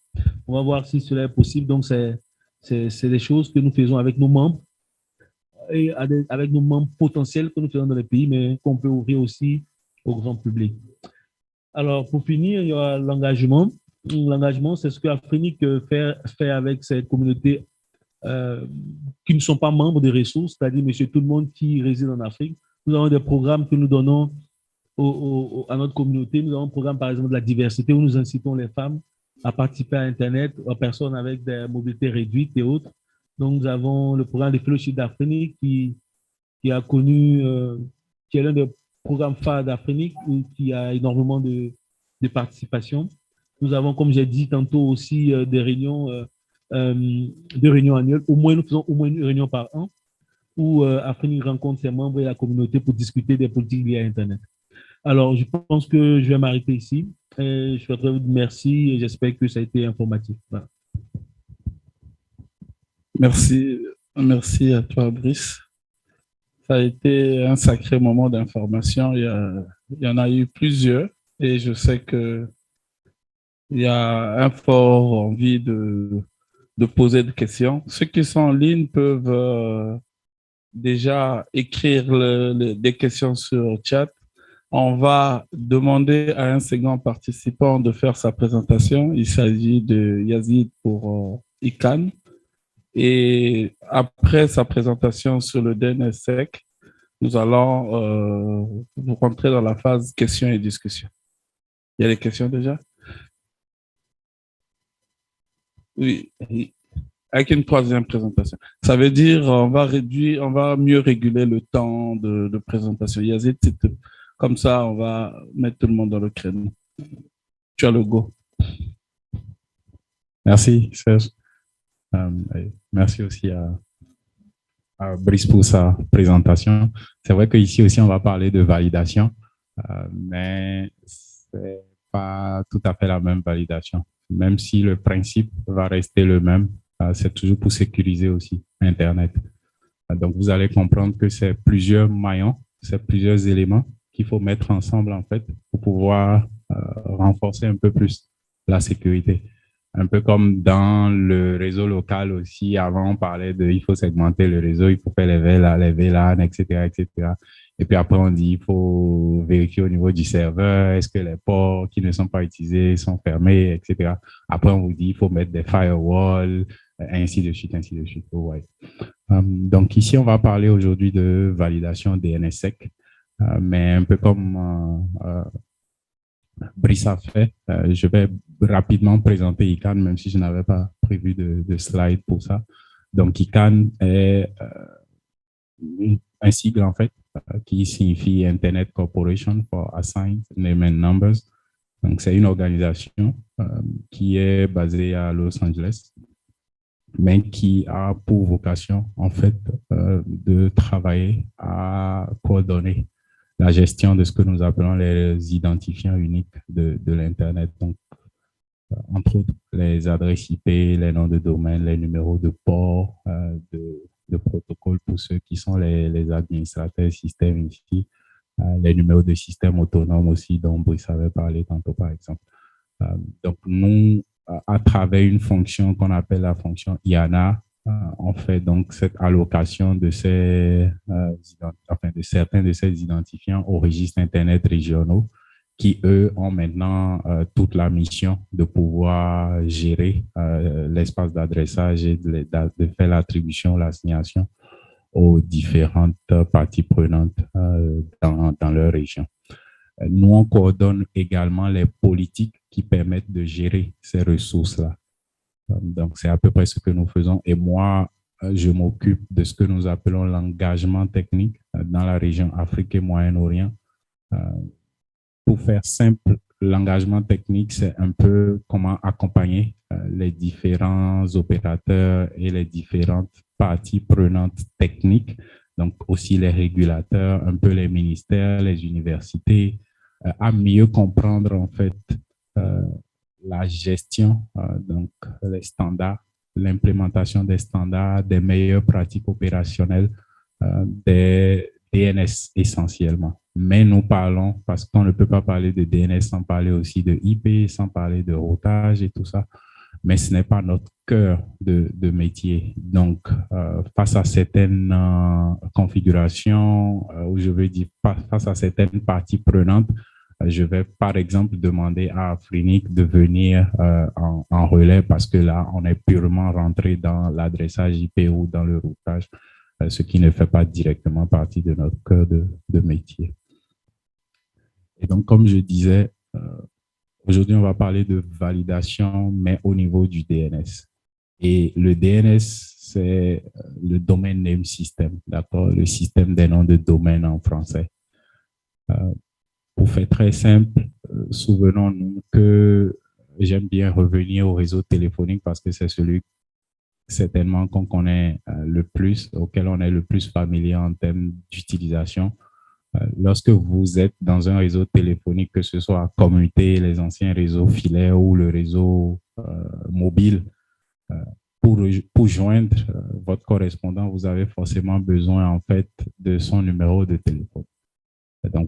Speaker 3: On va voir si cela est possible. Donc, c'est des choses que nous faisons avec nos membres et avec nos membres potentiels que nous faisons dans les pays, mais qu'on peut ouvrir aussi au grand public. Alors, pour finir, il y aura l'engagement. L'engagement, c'est ce que Afrinique fait avec ces communautés qui ne sont pas membres des ressources, c'est-à-dire monsieur tout le monde qui réside en Afrique. Nous avons des programmes que nous donnons à notre communauté. Nous avons un programme, par exemple, de la diversité, où nous incitons les femmes à participer à Internet, aux personnes avec des mobilités réduites et autres. Donc, nous avons le programme de Fellowship d'Afrique qui a connu, qui est l'un des programmes phares d'Afrique, qui a énormément de participation. Nous avons, comme j'ai dit tantôt, aussi des réunions annuelles. Nous faisons au moins une réunion par an où Afrinique rencontre ses membres et la communauté pour discuter des politiques liées à Internet. Alors, je pense que je vais m'arrêter ici. Je voudrais vous dire merci et j'espère que ça a été informatif. Voilà.
Speaker 1: Merci à toi, Brice. Ça a été un sacré moment d'information. Il y en a eu plusieurs et je sais qu'il y a un fort envie de poser des questions. Ceux qui sont en ligne peuvent déjà écrire des questions sur le chat. On va demander à un second participant de faire sa présentation. Il s'agit de Yazid pour ICANN. Et après sa présentation sur le DNSSEC, nous allons rentrer dans la phase questions et discussions. Il y a des questions déjà? Oui, avec une troisième présentation. Ça veut dire on va mieux réguler le temps de présentation. Yazid, comme ça, on va mettre tout le monde dans le créneau. Tu as le go.
Speaker 2: Merci, Serge. Merci aussi à Brice pour sa présentation. C'est vrai qu'ici aussi, on va parler de validation, mais ce n'est pas tout à fait la même validation. Même si le principe va rester le même, c'est toujours pour sécuriser aussi Internet. Donc, vous allez comprendre que c'est plusieurs maillons, c'est plusieurs éléments qu'il faut mettre ensemble, en fait, pour pouvoir renforcer un peu plus la sécurité. Un peu comme dans le réseau local aussi, avant on parlait il faut segmenter le réseau, il faut faire les VLAN, etc., etc. Et puis après on dit il faut vérifier au niveau du serveur, est-ce que les ports qui ne sont pas utilisés sont fermés, etc. Après on vous dit il faut mettre des firewalls, ainsi de suite, ainsi de suite. Ouais. Donc ici on va parler aujourd'hui de validation DNSSEC, mais un peu comme Brice a fait. Je vais rapidement présenter ICANN, même si je n'avais pas prévu de slide pour ça. Donc, ICANN est un sigle, en fait, qui signifie Internet Corporation for Assigned Name and Numbers. Donc, c'est une organisation qui est basée à Los Angeles, mais qui a pour vocation, en fait, de travailler à coordonner la gestion de ce que nous appelons les identifiants uniques de l'Internet. Donc, entre autres, les adresses IP, les noms de domaine, les numéros de port, de protocole pour ceux qui sont les administrateurs système ici, les numéros de système autonomes aussi dont Brice avait parlé tantôt, par exemple. Donc, nous, à travers une fonction qu'on appelle la fonction IANA, on fait donc cette allocation de de certains de ces identifiants aux registres Internet régionaux qui, eux, ont maintenant toute la mission de pouvoir gérer l'espace d'adressage et de faire l'attribution, l'assignation aux différentes parties prenantes dans leur région. Nous, on coordonne également les politiques qui permettent de gérer ces ressources-là. Donc, c'est à peu près ce que nous faisons. Et moi, je m'occupe de ce que nous appelons l'engagement technique dans la région Afrique et Moyen-Orient. Pour faire simple, l'engagement technique, c'est un peu comment accompagner les différents opérateurs et les différentes parties prenantes techniques, donc aussi les régulateurs, un peu les ministères, les universités, à mieux comprendre en fait la gestion, donc les standards, l'implémentation des standards, des meilleures pratiques opérationnelles, des DNS essentiellement. Mais nous parlons, parce qu'on ne peut pas parler de DNS sans parler aussi de IP, sans parler de routage et tout ça, mais ce n'est pas notre cœur de métier. Donc, face à certaines configurations, ou je veux dire face à certaines parties prenantes, je vais par exemple demander à Afrinic de venir en relais parce que là, on est purement rentré dans l'adressage IP ou dans le routage, ce qui ne fait pas directement partie de notre cœur de métier. Et donc, comme je disais, aujourd'hui, on va parler de validation, mais au niveau du DNS. Et le DNS, c'est le Domain Name System, d'accord? Le système des noms de domaine en français. Pour faire très simple, souvenons-nous que j'aime bien revenir au réseau téléphonique parce que c'est celui certainement qu'on connaît le plus, auquel on est le plus familier en termes d'utilisation. Lorsque vous êtes dans un réseau téléphonique, que ce soit commuté, les anciens réseaux filaires ou le réseau mobile, pour joindre votre correspondant, vous avez forcément besoin en fait de son numéro de téléphone. Et donc,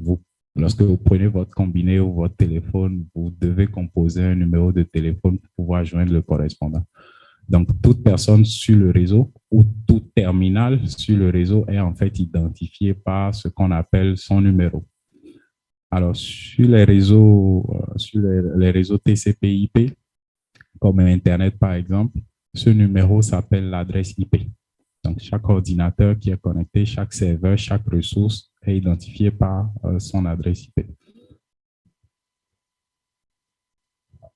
Speaker 2: lorsque vous prenez votre combiné ou votre téléphone, vous devez composer un numéro de téléphone pour pouvoir joindre le correspondant. Donc, toute personne sur le réseau ou tout terminal sur le réseau est en fait identifié par ce qu'on appelle son numéro. Alors, sur les réseaux TCP/IP, comme Internet par exemple, ce numéro s'appelle l'adresse IP. Donc, chaque ordinateur qui est connecté, chaque serveur, chaque ressource est identifié par son adresse IP.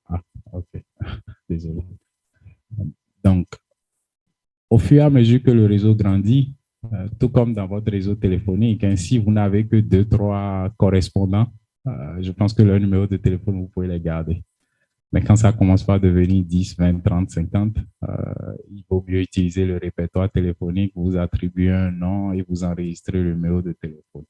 Speaker 2: Ah, ok. Désolé. Donc, au fur et à mesure que le réseau grandit, tout comme dans votre réseau téléphonique, si vous n'avez que 2-3 correspondants, je pense que leur numéro de téléphone, vous pouvez les garder. Mais quand ça commence par devenir 10, 20, 30, 50, il vaut mieux utiliser le répertoire téléphonique, vous attribuez un nom et vous enregistrez le numéro de téléphone.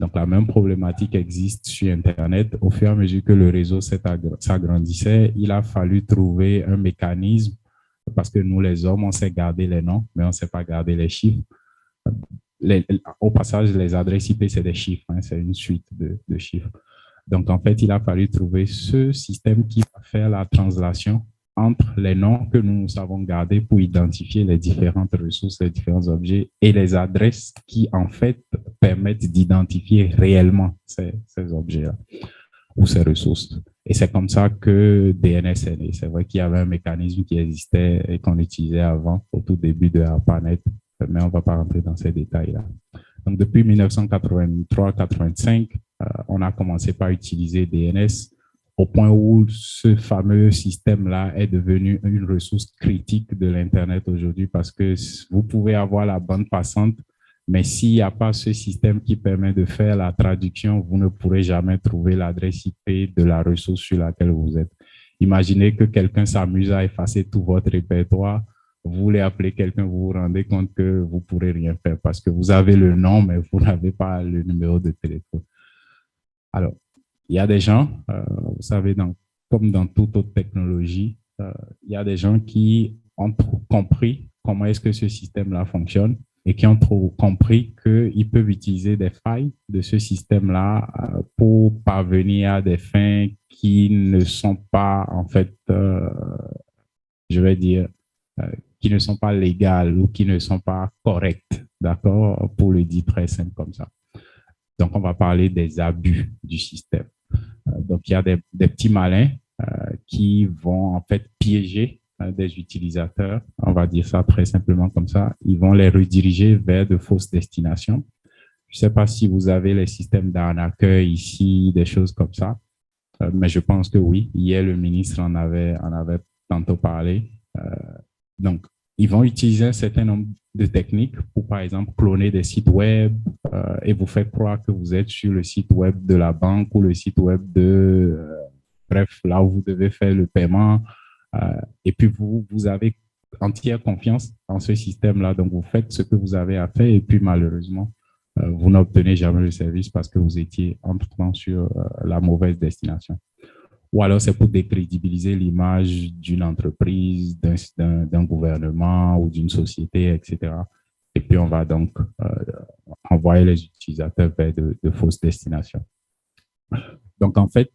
Speaker 2: Donc, la même problématique existe sur Internet. Au fur et à mesure que le réseau s'agrandissait, il a fallu trouver un mécanisme parce que nous, les hommes, on sait garder les noms, mais on ne sait pas garder les chiffres. Au passage, les adresses IP, c'est des chiffres, c'est une suite de chiffres. Donc, en fait, il a fallu trouver ce système qui va faire la translation entre les noms que nous savons garder pour identifier les différentes ressources, les différents objets et les adresses qui, en fait, permettent d'identifier réellement ces objets-là ou ces ressources. Et c'est comme ça que DNS est né. C'est vrai qu'il y avait un mécanisme qui existait et qu'on utilisait avant, au tout début de ARPANET, mais on ne va pas rentrer dans ces détails-là. Donc, depuis 1983-85, on a commencé par utiliser DNS au point où ce fameux système-là est devenu une ressource critique de l'Internet aujourd'hui parce que vous pouvez avoir la bande passante, mais s'il n'y a pas ce système qui permet de faire la traduction, vous ne pourrez jamais trouver l'adresse IP de la ressource sur laquelle vous êtes. Imaginez que quelqu'un s'amuse à effacer tout votre répertoire. Vous voulez appeler quelqu'un, vous vous rendez compte que vous ne pourrez rien faire parce que vous avez le nom, mais vous n'avez pas le numéro de téléphone. Alors, il y a des gens, vous savez, comme dans toute autre technologie, il y a des gens qui ont compris comment est-ce que ce système-là fonctionne et qui ont compris qu'ils peuvent utiliser des failles de ce système-là pour parvenir à des fins qui ne sont pas, en fait, je vais dire, qui ne sont pas légales ou qui ne sont pas correctes, d'accord, pour le dire très simple comme ça. Donc, on va parler des abus du système. Donc, il y a des petits malins qui vont en fait piéger des utilisateurs, on va dire ça très simplement comme ça. Ils vont les rediriger vers de fausses destinations. Je ne sais pas si vous avez les systèmes d'arnaqueurs ici, des choses comme ça, mais je pense que oui. Hier, le ministre en avait tantôt parlé. Donc, ils vont utiliser un certain nombre de techniques pour, par exemple, cloner des sites web et vous faire croire que vous êtes sur le site web de la banque ou le site web de, bref, là où vous devez faire le paiement. Et puis, vous avez entière confiance en ce système-là. Donc, vous faites ce que vous avez à faire et puis, malheureusement, vous n'obtenez jamais le service parce que vous étiez entre-temps sur la mauvaise destination. Ou alors c'est pour décrédibiliser l'image d'une entreprise, d'un gouvernement ou d'une société, etc. Et puis, on va donc envoyer les utilisateurs vers de fausses destinations. Donc, en fait,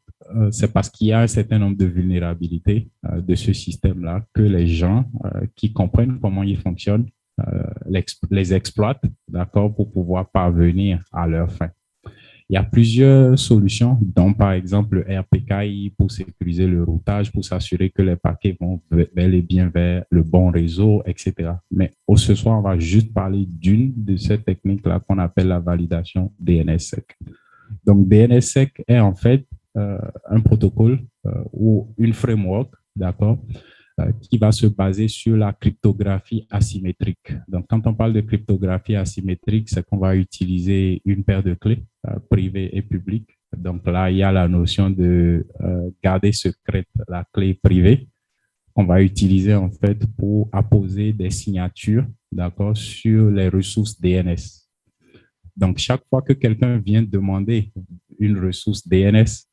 Speaker 2: c'est parce qu'il y a un certain nombre de vulnérabilités de ce système-là que les gens qui comprennent comment il fonctionne les exploitent, d'accord, pour pouvoir parvenir à leur fin. Il y a plusieurs solutions, dont par exemple le RPKI pour sécuriser le routage, pour s'assurer que les paquets vont bel et bien vers le bon réseau, etc. Mais ce soir, on va juste parler d'une de ces techniques-là qu'on appelle la validation DNSSEC. Donc, DNSSEC est en fait un protocole ou une framework, d'accord, qui va se baser sur la cryptographie asymétrique. Donc, quand on parle de cryptographie asymétrique, c'est qu'on va utiliser une paire de clés privées et publiques. Donc là, il y a la notion de garder secrète la clé privée qu'on va utiliser en fait pour apposer des signatures, d'accord, sur les ressources DNS. Donc, chaque fois que quelqu'un vient demander une ressource DNS,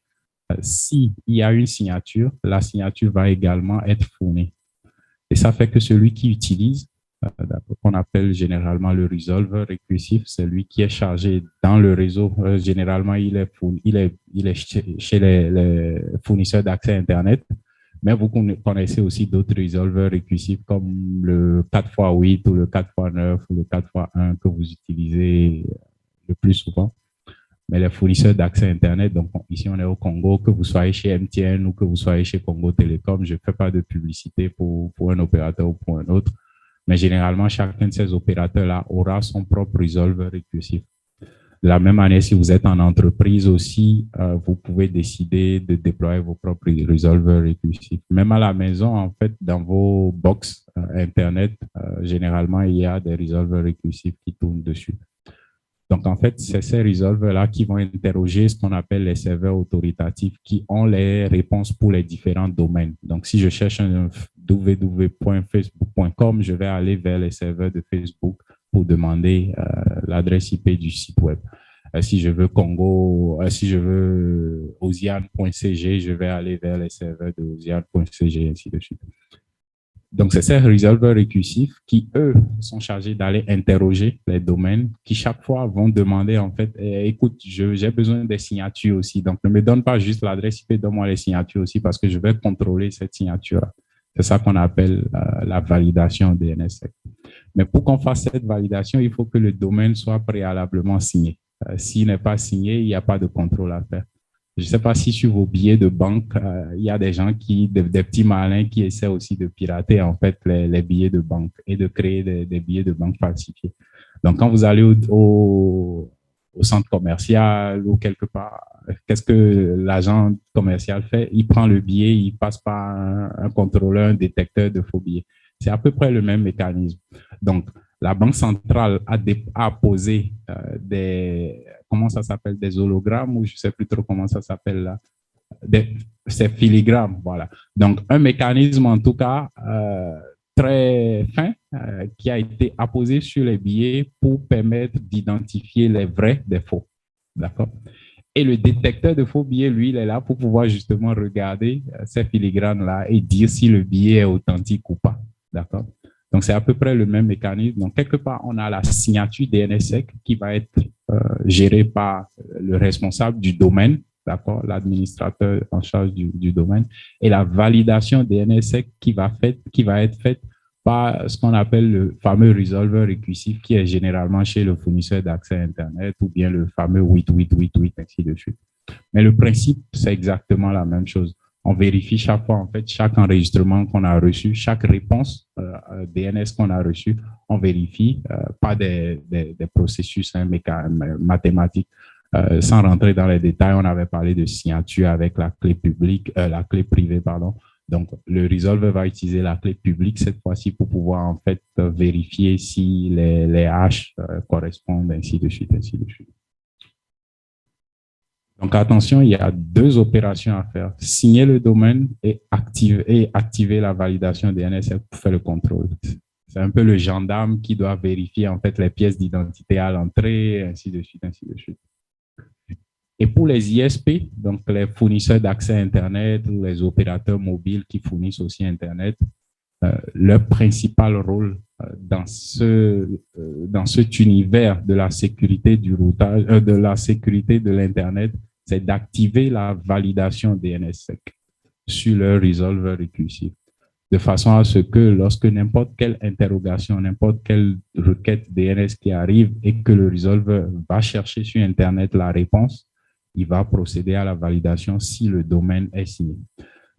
Speaker 2: s'il y a une signature, la signature va également être fournie. Et ça fait que celui qui utilise, qu'on appelle généralement le resolver récursif, c'est lui qui est chargé dans le réseau. Généralement, il est chez les fournisseurs d'accès Internet, mais vous connaissez aussi d'autres resolvers récursifs comme le 4x8 ou le 4x9 ou le 4x1 que vous utilisez le plus souvent. Mais les fournisseurs d'accès Internet, donc ici on est au Congo, que vous soyez chez MTN ou que vous soyez chez Congo Télécom, je ne fais pas de publicité pour un opérateur ou pour un autre, mais généralement chacun de ces opérateurs-là aura son propre resolver récursif. De la même manière, si vous êtes en entreprise aussi, vous pouvez décider de déployer vos propres resolvers récursifs. Même à la maison, en fait, dans vos box Internet, généralement, il y a des resolvers récursifs qui tournent dessus. Donc, en fait, c'est ces resolvers-là qui vont interroger ce qu'on appelle les serveurs autoritatifs qui ont les réponses pour les différents domaines. Donc, si je cherche un www.facebook.com, je vais aller vers les serveurs de Facebook pour demander l'adresse IP du site web. Si je veux Osian.cg, je vais aller vers les serveurs de Osian.cg, ainsi de suite. Donc, c'est ces resolvers récursifs qui, eux, sont chargés d'aller interroger les domaines qui, chaque fois, vont demander, en fait, écoute, j'ai besoin des signatures aussi. Donc, ne me donne pas juste l'adresse IP, donne-moi les signatures aussi parce que je vais contrôler cette signature-là. C'est ça qu'on appelle la validation DNSSEC. Mais pour qu'on fasse cette validation, il faut que le domaine soit préalablement signé. S'il n'est pas signé, il n'y a pas de contrôle à faire. Je ne sais pas si sur vos billets de banque, il y a des gens des petits malins qui essaient aussi de pirater en fait les billets de banque et de créer des billets de banque falsifiés. Donc, quand vous allez au centre commercial ou quelque part, qu'est-ce que l'agent commercial fait? Il prend le billet, il passe par un contrôleur, un détecteur de faux billets. C'est à peu près le même mécanisme. Donc, la Banque centrale a posé comment ça s'appelle, des hologrammes ou je ne sais plus trop comment ça s'appelle là, c'est filigrammes, voilà. Donc, un mécanisme en tout cas très fin qui a été apposé sur les billets pour permettre d'identifier les vrais des faux, d'accord? Et le détecteur de faux billets, lui, il est là pour pouvoir justement regarder ces filigrammes-là et dire si le billet est authentique ou pas, d'accord? Donc, c'est à peu près le même mécanisme. Donc, quelque part, on a la signature DNSSEC qui va être gérée par le responsable du domaine, d'accord, l'administrateur en charge du domaine, et la validation DNSSEC qui va être faite par ce qu'on appelle le fameux resolver récursif qui est généralement chez le fournisseur d'accès Internet ou bien le fameux 8888, ainsi de suite. Mais le principe, c'est exactement la même chose. On vérifie chaque fois, en fait, chaque enregistrement qu'on a reçu, chaque réponse DNS qu'on a reçue, on vérifie, pas des processus mathématiques. Sans rentrer dans les détails, on avait parlé de signature avec la clé publique, la clé privée, pardon. Donc, le resolver va utiliser la clé publique cette fois-ci pour pouvoir, en fait, vérifier si les hashes correspondent, ainsi de suite, ainsi de suite. Donc, attention, il y a deux opérations à faire. Signer le domaine et activer la validation DNS pour faire le contrôle. C'est un peu le gendarme qui doit vérifier, en fait, les pièces d'identité à l'entrée, ainsi de suite, ainsi de suite. Et pour les ISP, donc les fournisseurs d'accès Internet ou les opérateurs mobiles qui fournissent aussi Internet, leur principal rôle dans cet univers de la sécurité du routage, de la sécurité de l'Internet, c'est d'activer la validation DNSSEC sur leur resolver récursif, de façon à ce que lorsque n'importe quelle interrogation, n'importe quelle requête DNS qui arrive et que le resolver va chercher sur Internet la réponse, il va procéder à la validation si le domaine est signé.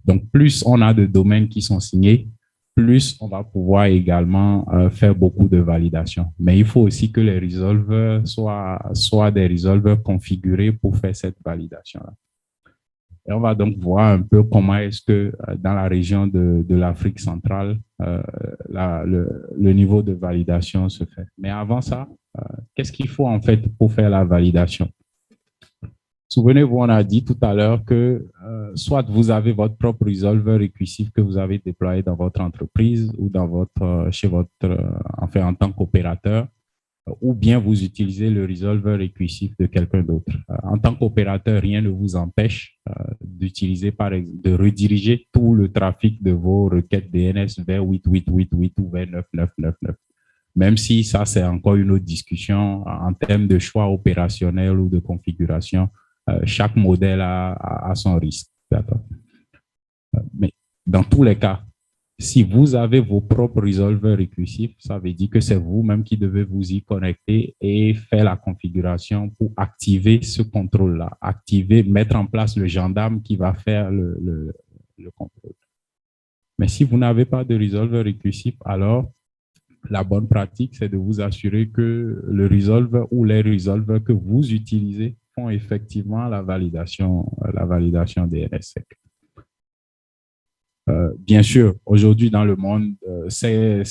Speaker 2: Donc, plus on a de domaines qui sont signés, plus on va pouvoir également faire beaucoup de validation. Mais il faut aussi que les resolvers soient des resolvers configurés pour faire cette validation-là. Et on va donc voir un peu comment est-ce que dans la région de l'Afrique centrale, le niveau de validation se fait. Mais avant ça, qu'est-ce qu'il faut en fait pour faire la validation? Souvenez-vous, on a dit tout à l'heure que soit vous avez votre propre resolver récursif que vous avez déployé dans votre entreprise ou dans en tant qu'opérateur, ou bien vous utilisez le resolver récursif de quelqu'un d'autre. En tant qu'opérateur, rien ne vous empêche de rediriger tout le trafic de vos requêtes DNS vers 8888 ou vers 9999. Même si ça, c'est encore une autre discussion en termes de choix opérationnel ou de configuration. Chaque modèle a son risque. Mais dans tous les cas, si vous avez vos propres resolvers récursifs, ça veut dire que c'est vous-même qui devez vous y connecter et faire la configuration pour activer ce contrôle-là, mettre en place le gendarme qui va faire le contrôle. Mais si vous n'avez pas de resolver récursif, alors la bonne pratique, c'est de vous assurer que le resolver ou les resolvers que vous utilisez font effectivement la validation DNSSEC. Bien sûr, aujourd'hui dans le monde, c'est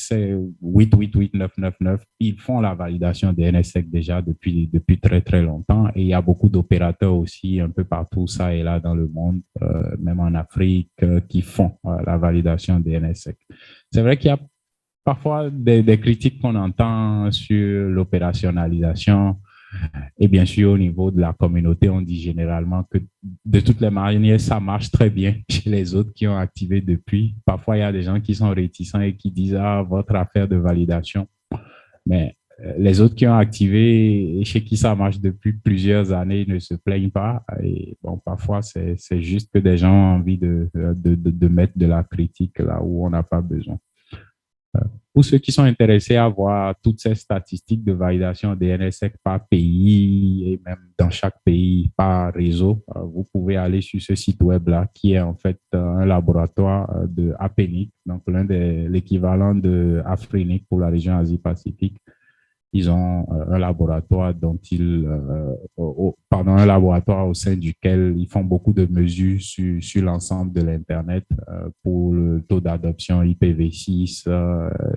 Speaker 2: 888999, ils font la validation DNSSEC déjà depuis très très longtemps et il y a beaucoup d'opérateurs aussi un peu partout, ça et là dans le monde, même en Afrique, qui font la validation DNSSEC. C'est vrai qu'il y a parfois des critiques qu'on entend sur l'opérationnalisation. Et bien sûr, au niveau de la communauté, on dit généralement que de toutes les manières, ça marche très bien chez les autres qui ont activé depuis. Parfois, il y a des gens qui sont réticents et qui disent « Ah, votre affaire de validation ». Mais les autres qui ont activé et chez qui ça marche depuis plusieurs années ne se plaignent pas. Et bon, parfois, c'est juste que des gens ont envie de mettre de la critique là où on n'a pas besoin. Pour ceux qui sont intéressés à voir toutes ces statistiques de validation DNSSEC par pays et même dans chaque pays par réseau, vous pouvez aller sur ce site web-là qui est en fait un laboratoire de APNIC, donc l'équivalent de Afrinic pour la région Asie-Pacifique. Ils ont un laboratoire un laboratoire au sein duquel ils font beaucoup de mesures sur l'ensemble de l'Internet pour le taux d'adoption IPv6,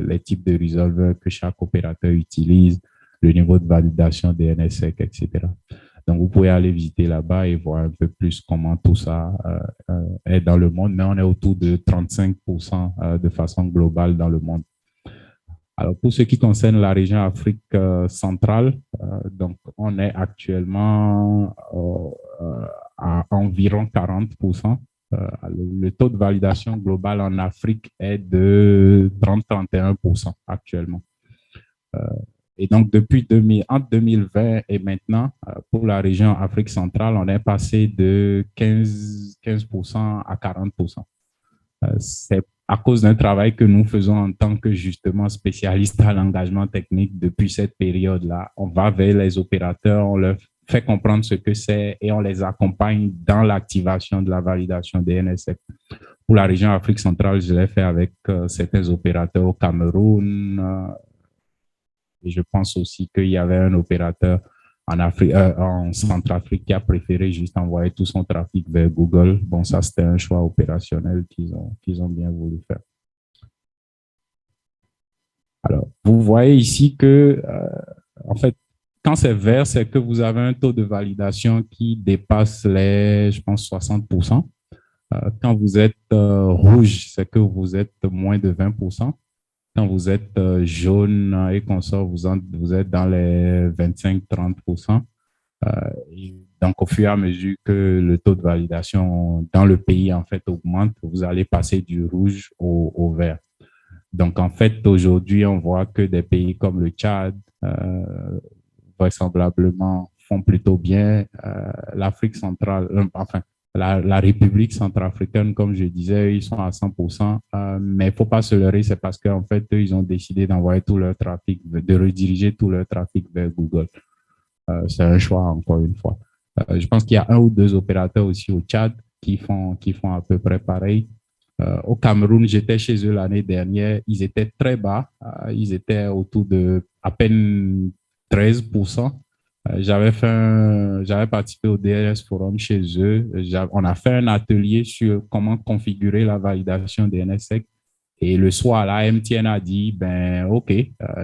Speaker 2: les types de resolvers que chaque opérateur utilise, le niveau de validation DNSSEC, etc. Donc, vous pouvez aller visiter là-bas et voir un peu plus comment tout ça est dans le monde, mais on est autour de 35% de façon globale dans le monde. Alors, pour ce qui concerne la région Afrique centrale, donc on est actuellement à environ 40%. le taux de validation global en Afrique est de 30-31% actuellement. Et donc, entre 2020 et maintenant, pour la région Afrique centrale, on est passé de 15% à 40%. C'est à cause d'un travail que nous faisons en tant que justement spécialistes à l'engagement technique depuis cette période-là. On va vers les opérateurs, on leur fait comprendre ce que c'est et on les accompagne dans l'activation de la validation des NSF. Pour la région Afrique centrale, je l'ai fait avec certains opérateurs au Cameroun, et je pense aussi qu'il y avait un opérateur en Centrafrique qui a préféré juste envoyer tout son trafic vers Google. Bon, ça, c'était un choix opérationnel qu'ils ont bien voulu faire. Alors, vous voyez ici que, en fait, quand c'est vert, c'est que vous avez un taux de validation qui dépasse les, je pense, 60%. Quand vous êtes rouge, c'est que vous êtes moins de 20%. Quand vous êtes jaune et consort, vous êtes dans les 25-30%. Donc, au fur et à mesure que le taux de validation dans le pays, en fait, augmente, vous allez passer du rouge au vert. Donc, en fait, aujourd'hui, on voit que des pays comme le Tchad, vraisemblablement, font plutôt bien. L'Afrique centrale, enfin, la République centrafricaine, comme je disais, ils sont à 100%, mais il ne faut pas se leurrer, c'est parce qu'en fait, eux, ils ont décidé d'envoyer tout leur trafic, de rediriger tout leur trafic vers Google. C'est un choix, encore une fois. Je pense qu'il y a un ou deux opérateurs aussi au Tchad qui font à peu près pareil. Au Cameroun, j'étais chez eux l'année dernière, ils étaient très bas, ils étaient autour de à peine 13%. J'avais participé au DRS Forum chez eux. On a fait un atelier sur comment configurer la validation des NSEC. Et le soir, là, MTN a dit, ben, OK,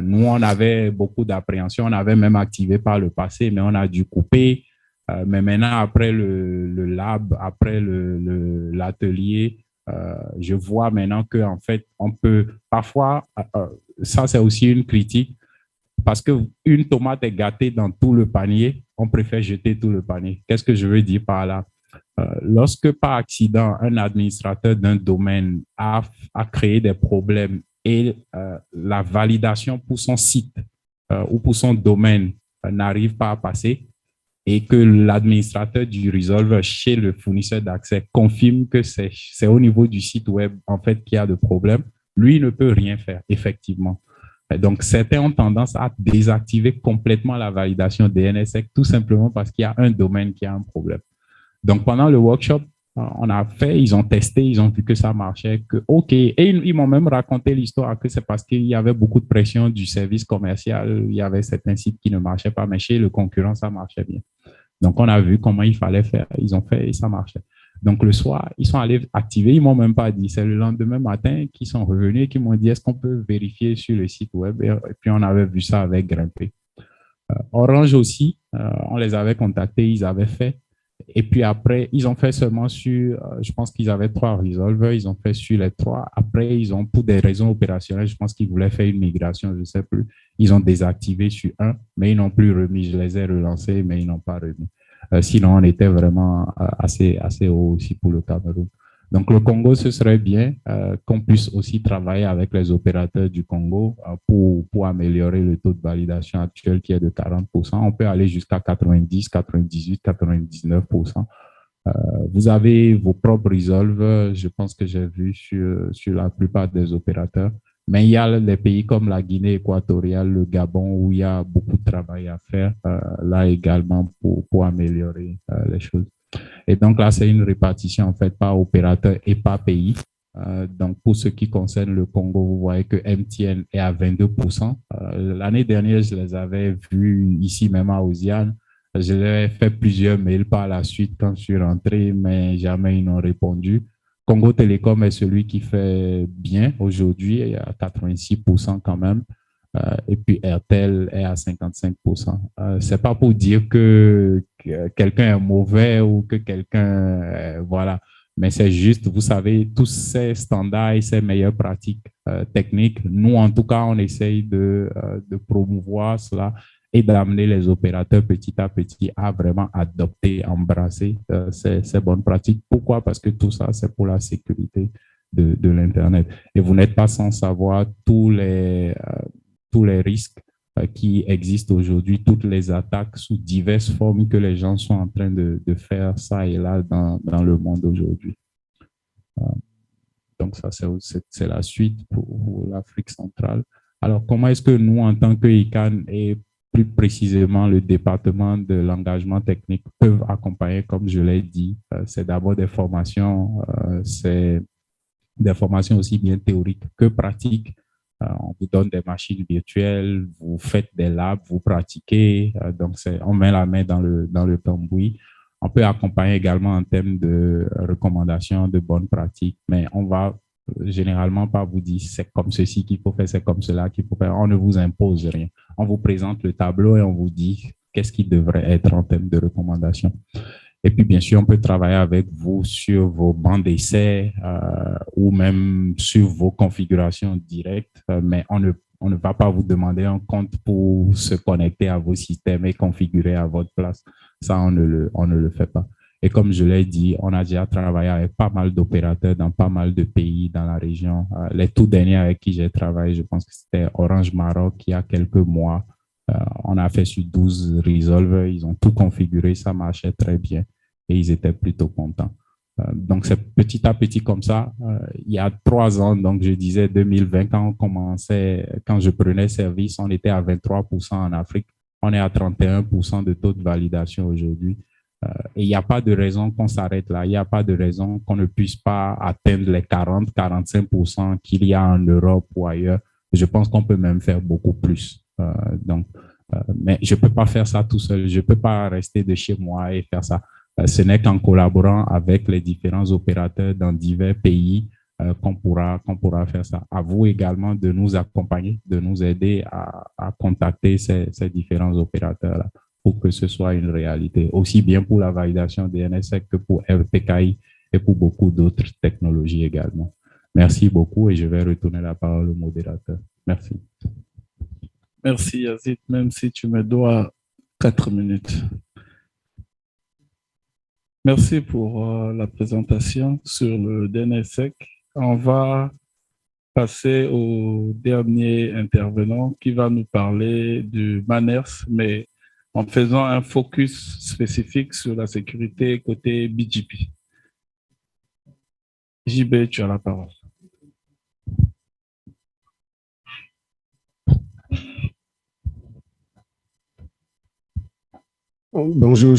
Speaker 2: nous, on avait beaucoup d'appréhension. On avait même activé par le passé, mais on a dû couper. Mais maintenant, après le lab, après l'atelier, je vois maintenant qu'en fait, on peut parfois, ça, c'est aussi une critique, parce qu'une tomate est gâtée dans tout le panier, on préfère jeter tout le panier. Qu'est-ce que je veux dire par là? Lorsque par accident, un administrateur d'un domaine a créé des problèmes et la validation pour son site ou pour son domaine n'arrive pas à passer et que l'administrateur du resolver chez le fournisseur d'accès confirme que c'est au niveau du site web en fait qu'il y a de problème, lui ne peut rien faire, effectivement. Donc, certains ont tendance à désactiver complètement la validation des NSEC tout simplement parce qu'il y a un domaine qui a un problème. Donc, pendant le workshop, on a fait, ils ont testé, ils ont vu que ça marchait, que OK. Et ils m'ont même raconté l'histoire que c'est parce qu'il y avait beaucoup de pression du service commercial, il y avait certains sites qui ne marchaient pas, mais chez le concurrent, ça marchait bien. Donc, on a vu comment il fallait faire, ils ont fait et ça marchait. Donc, le soir, ils sont allés activer, ils ne m'ont même pas dit. C'est le lendemain matin qu'ils sont revenus et qu'ils m'ont dit, est-ce qu'on peut vérifier sur le site web? Et puis, on avait vu ça avec Grimpé. Orange aussi, on les avait contactés, ils avaient fait. Et puis après, ils ont fait seulement sur, je pense qu'ils avaient 3 resolvers, ils ont fait sur les 3. Après, ils ont, pour des raisons opérationnelles, je pense qu'ils voulaient faire une migration, je ne sais plus. Ils ont désactivé sur un, mais ils n'ont plus remis. Je les ai relancés, mais ils n'ont pas remis. Sinon, on était vraiment assez haut aussi pour le Cameroun. Donc, le Congo, ce serait bien qu'on puisse aussi travailler avec les opérateurs du Congo pour améliorer le taux de validation actuel qui est de 40%. On peut aller jusqu'à 90, 98, 99%. Vous avez vos propres resolvers, je pense que j'ai vu sur la plupart des opérateurs. Mais il y a des pays comme la Guinée équatoriale, le Gabon, où il y a beaucoup de travail à faire là également pour améliorer les choses. Et donc là, c'est une répartition en fait par opérateur et par pays. Donc pour ce qui concerne le Congo, vous voyez que MTN est à 22%. L'année dernière, je les avais vus ici même à Osiane. Je leur ai fait plusieurs mails par la suite quand je suis rentré, mais jamais ils n'ont répondu. Congo Télécom est celui qui fait bien aujourd'hui, à 86% quand même. Et puis Airtel est à 55%. C'est pas pour dire que quelqu'un est mauvais ou que quelqu'un, voilà. Mais c'est juste, vous savez, tous ces standards et ces meilleures pratiques techniques, nous, en tout cas, on essaye de promouvoir cela. et d'amener les opérateurs petit à petit à vraiment adopter, embrasser ces bonnes pratiques. Pourquoi? Parce que tout ça, c'est pour la sécurité de l'Internet. Et vous n'êtes pas sans savoir tous les risques qui existent aujourd'hui, toutes les attaques sous diverses formes que les gens sont en train de faire ça et là dans le monde aujourd'hui. Donc, ça, c'est la suite pour l'Afrique centrale. Alors, comment est-ce que nous, en tant que ICANN et plus précisément le département de l'engagement technique, peuvent accompagner, comme je l'ai dit, c'est d'abord des formations, c'est des formations aussi bien théoriques que pratiques. On vous donne des machines virtuelles, vous faites des labs, vous pratiquez, donc on met la main dans le cambouis. On peut accompagner également en termes de recommandations, de bonnes pratiques, mais on va généralement pas vous dire c'est comme ceci qu'il faut faire, c'est comme cela qu'il faut faire. On ne vous impose rien. On vous présente le tableau et on vous dit qu'est-ce qui devrait être en termes de recommandations. Et puis, bien sûr, on peut travailler avec vous sur vos bancs d'essai ou même sur vos configurations directes, mais on ne va pas vous demander un compte pour se connecter à vos systèmes et configurer à votre place. Ça, on ne le fait pas. Et comme je l'ai dit, on a déjà travaillé avec pas mal d'opérateurs dans pas mal de pays dans la région. Les tout derniers avec qui j'ai travaillé, je pense que c'était Orange Maroc il y a quelques mois. On a fait sur 12 resolvers, ils ont tout configuré, ça marchait très bien et ils étaient plutôt contents. Donc, c'est petit à petit comme ça. Il y a 3 ans, donc je disais 2020, quand je prenais service, on était à 23% en Afrique. On est à 31% de taux de validation aujourd'hui. Et il n'y a pas de raison qu'on s'arrête là. Il n'y a pas de raison qu'on ne puisse pas atteindre les 40-45% qu'il y a en Europe ou ailleurs. Je pense qu'on peut même faire beaucoup plus. Mais je ne peux pas faire ça tout seul. Je ne peux pas rester de chez moi et faire ça. Ce n'est qu'en collaborant avec les différents opérateurs dans divers pays qu'on pourra faire ça. À vous également de nous accompagner, de nous aider à contacter ces différents opérateurs-là pour que ce soit une réalité, aussi bien pour la validation des NSEC que pour RPKI et pour beaucoup d'autres technologies également. Merci beaucoup et je vais retourner la parole au modérateur. Merci.
Speaker 1: Merci Yazid, même si tu me dois 4 minutes. Merci pour la présentation sur le DNSSEC. On va passer au dernier intervenant qui va nous parler du MANERS, mais en faisant un focus spécifique sur la sécurité côté BGP. JB, tu as la parole.
Speaker 4: Bonjour,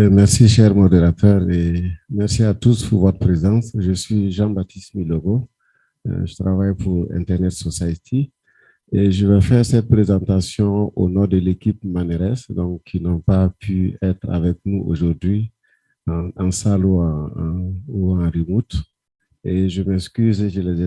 Speaker 4: merci cher modérateur et merci à tous pour votre présence. Je suis Jean-Baptiste Milogo, je travaille pour Internet Society et je vais faire cette présentation au nom de l'équipe MANERS, donc qui n'ont pas pu être avec nous aujourd'hui en salle ou en remote. Et je m'excuse, je les ai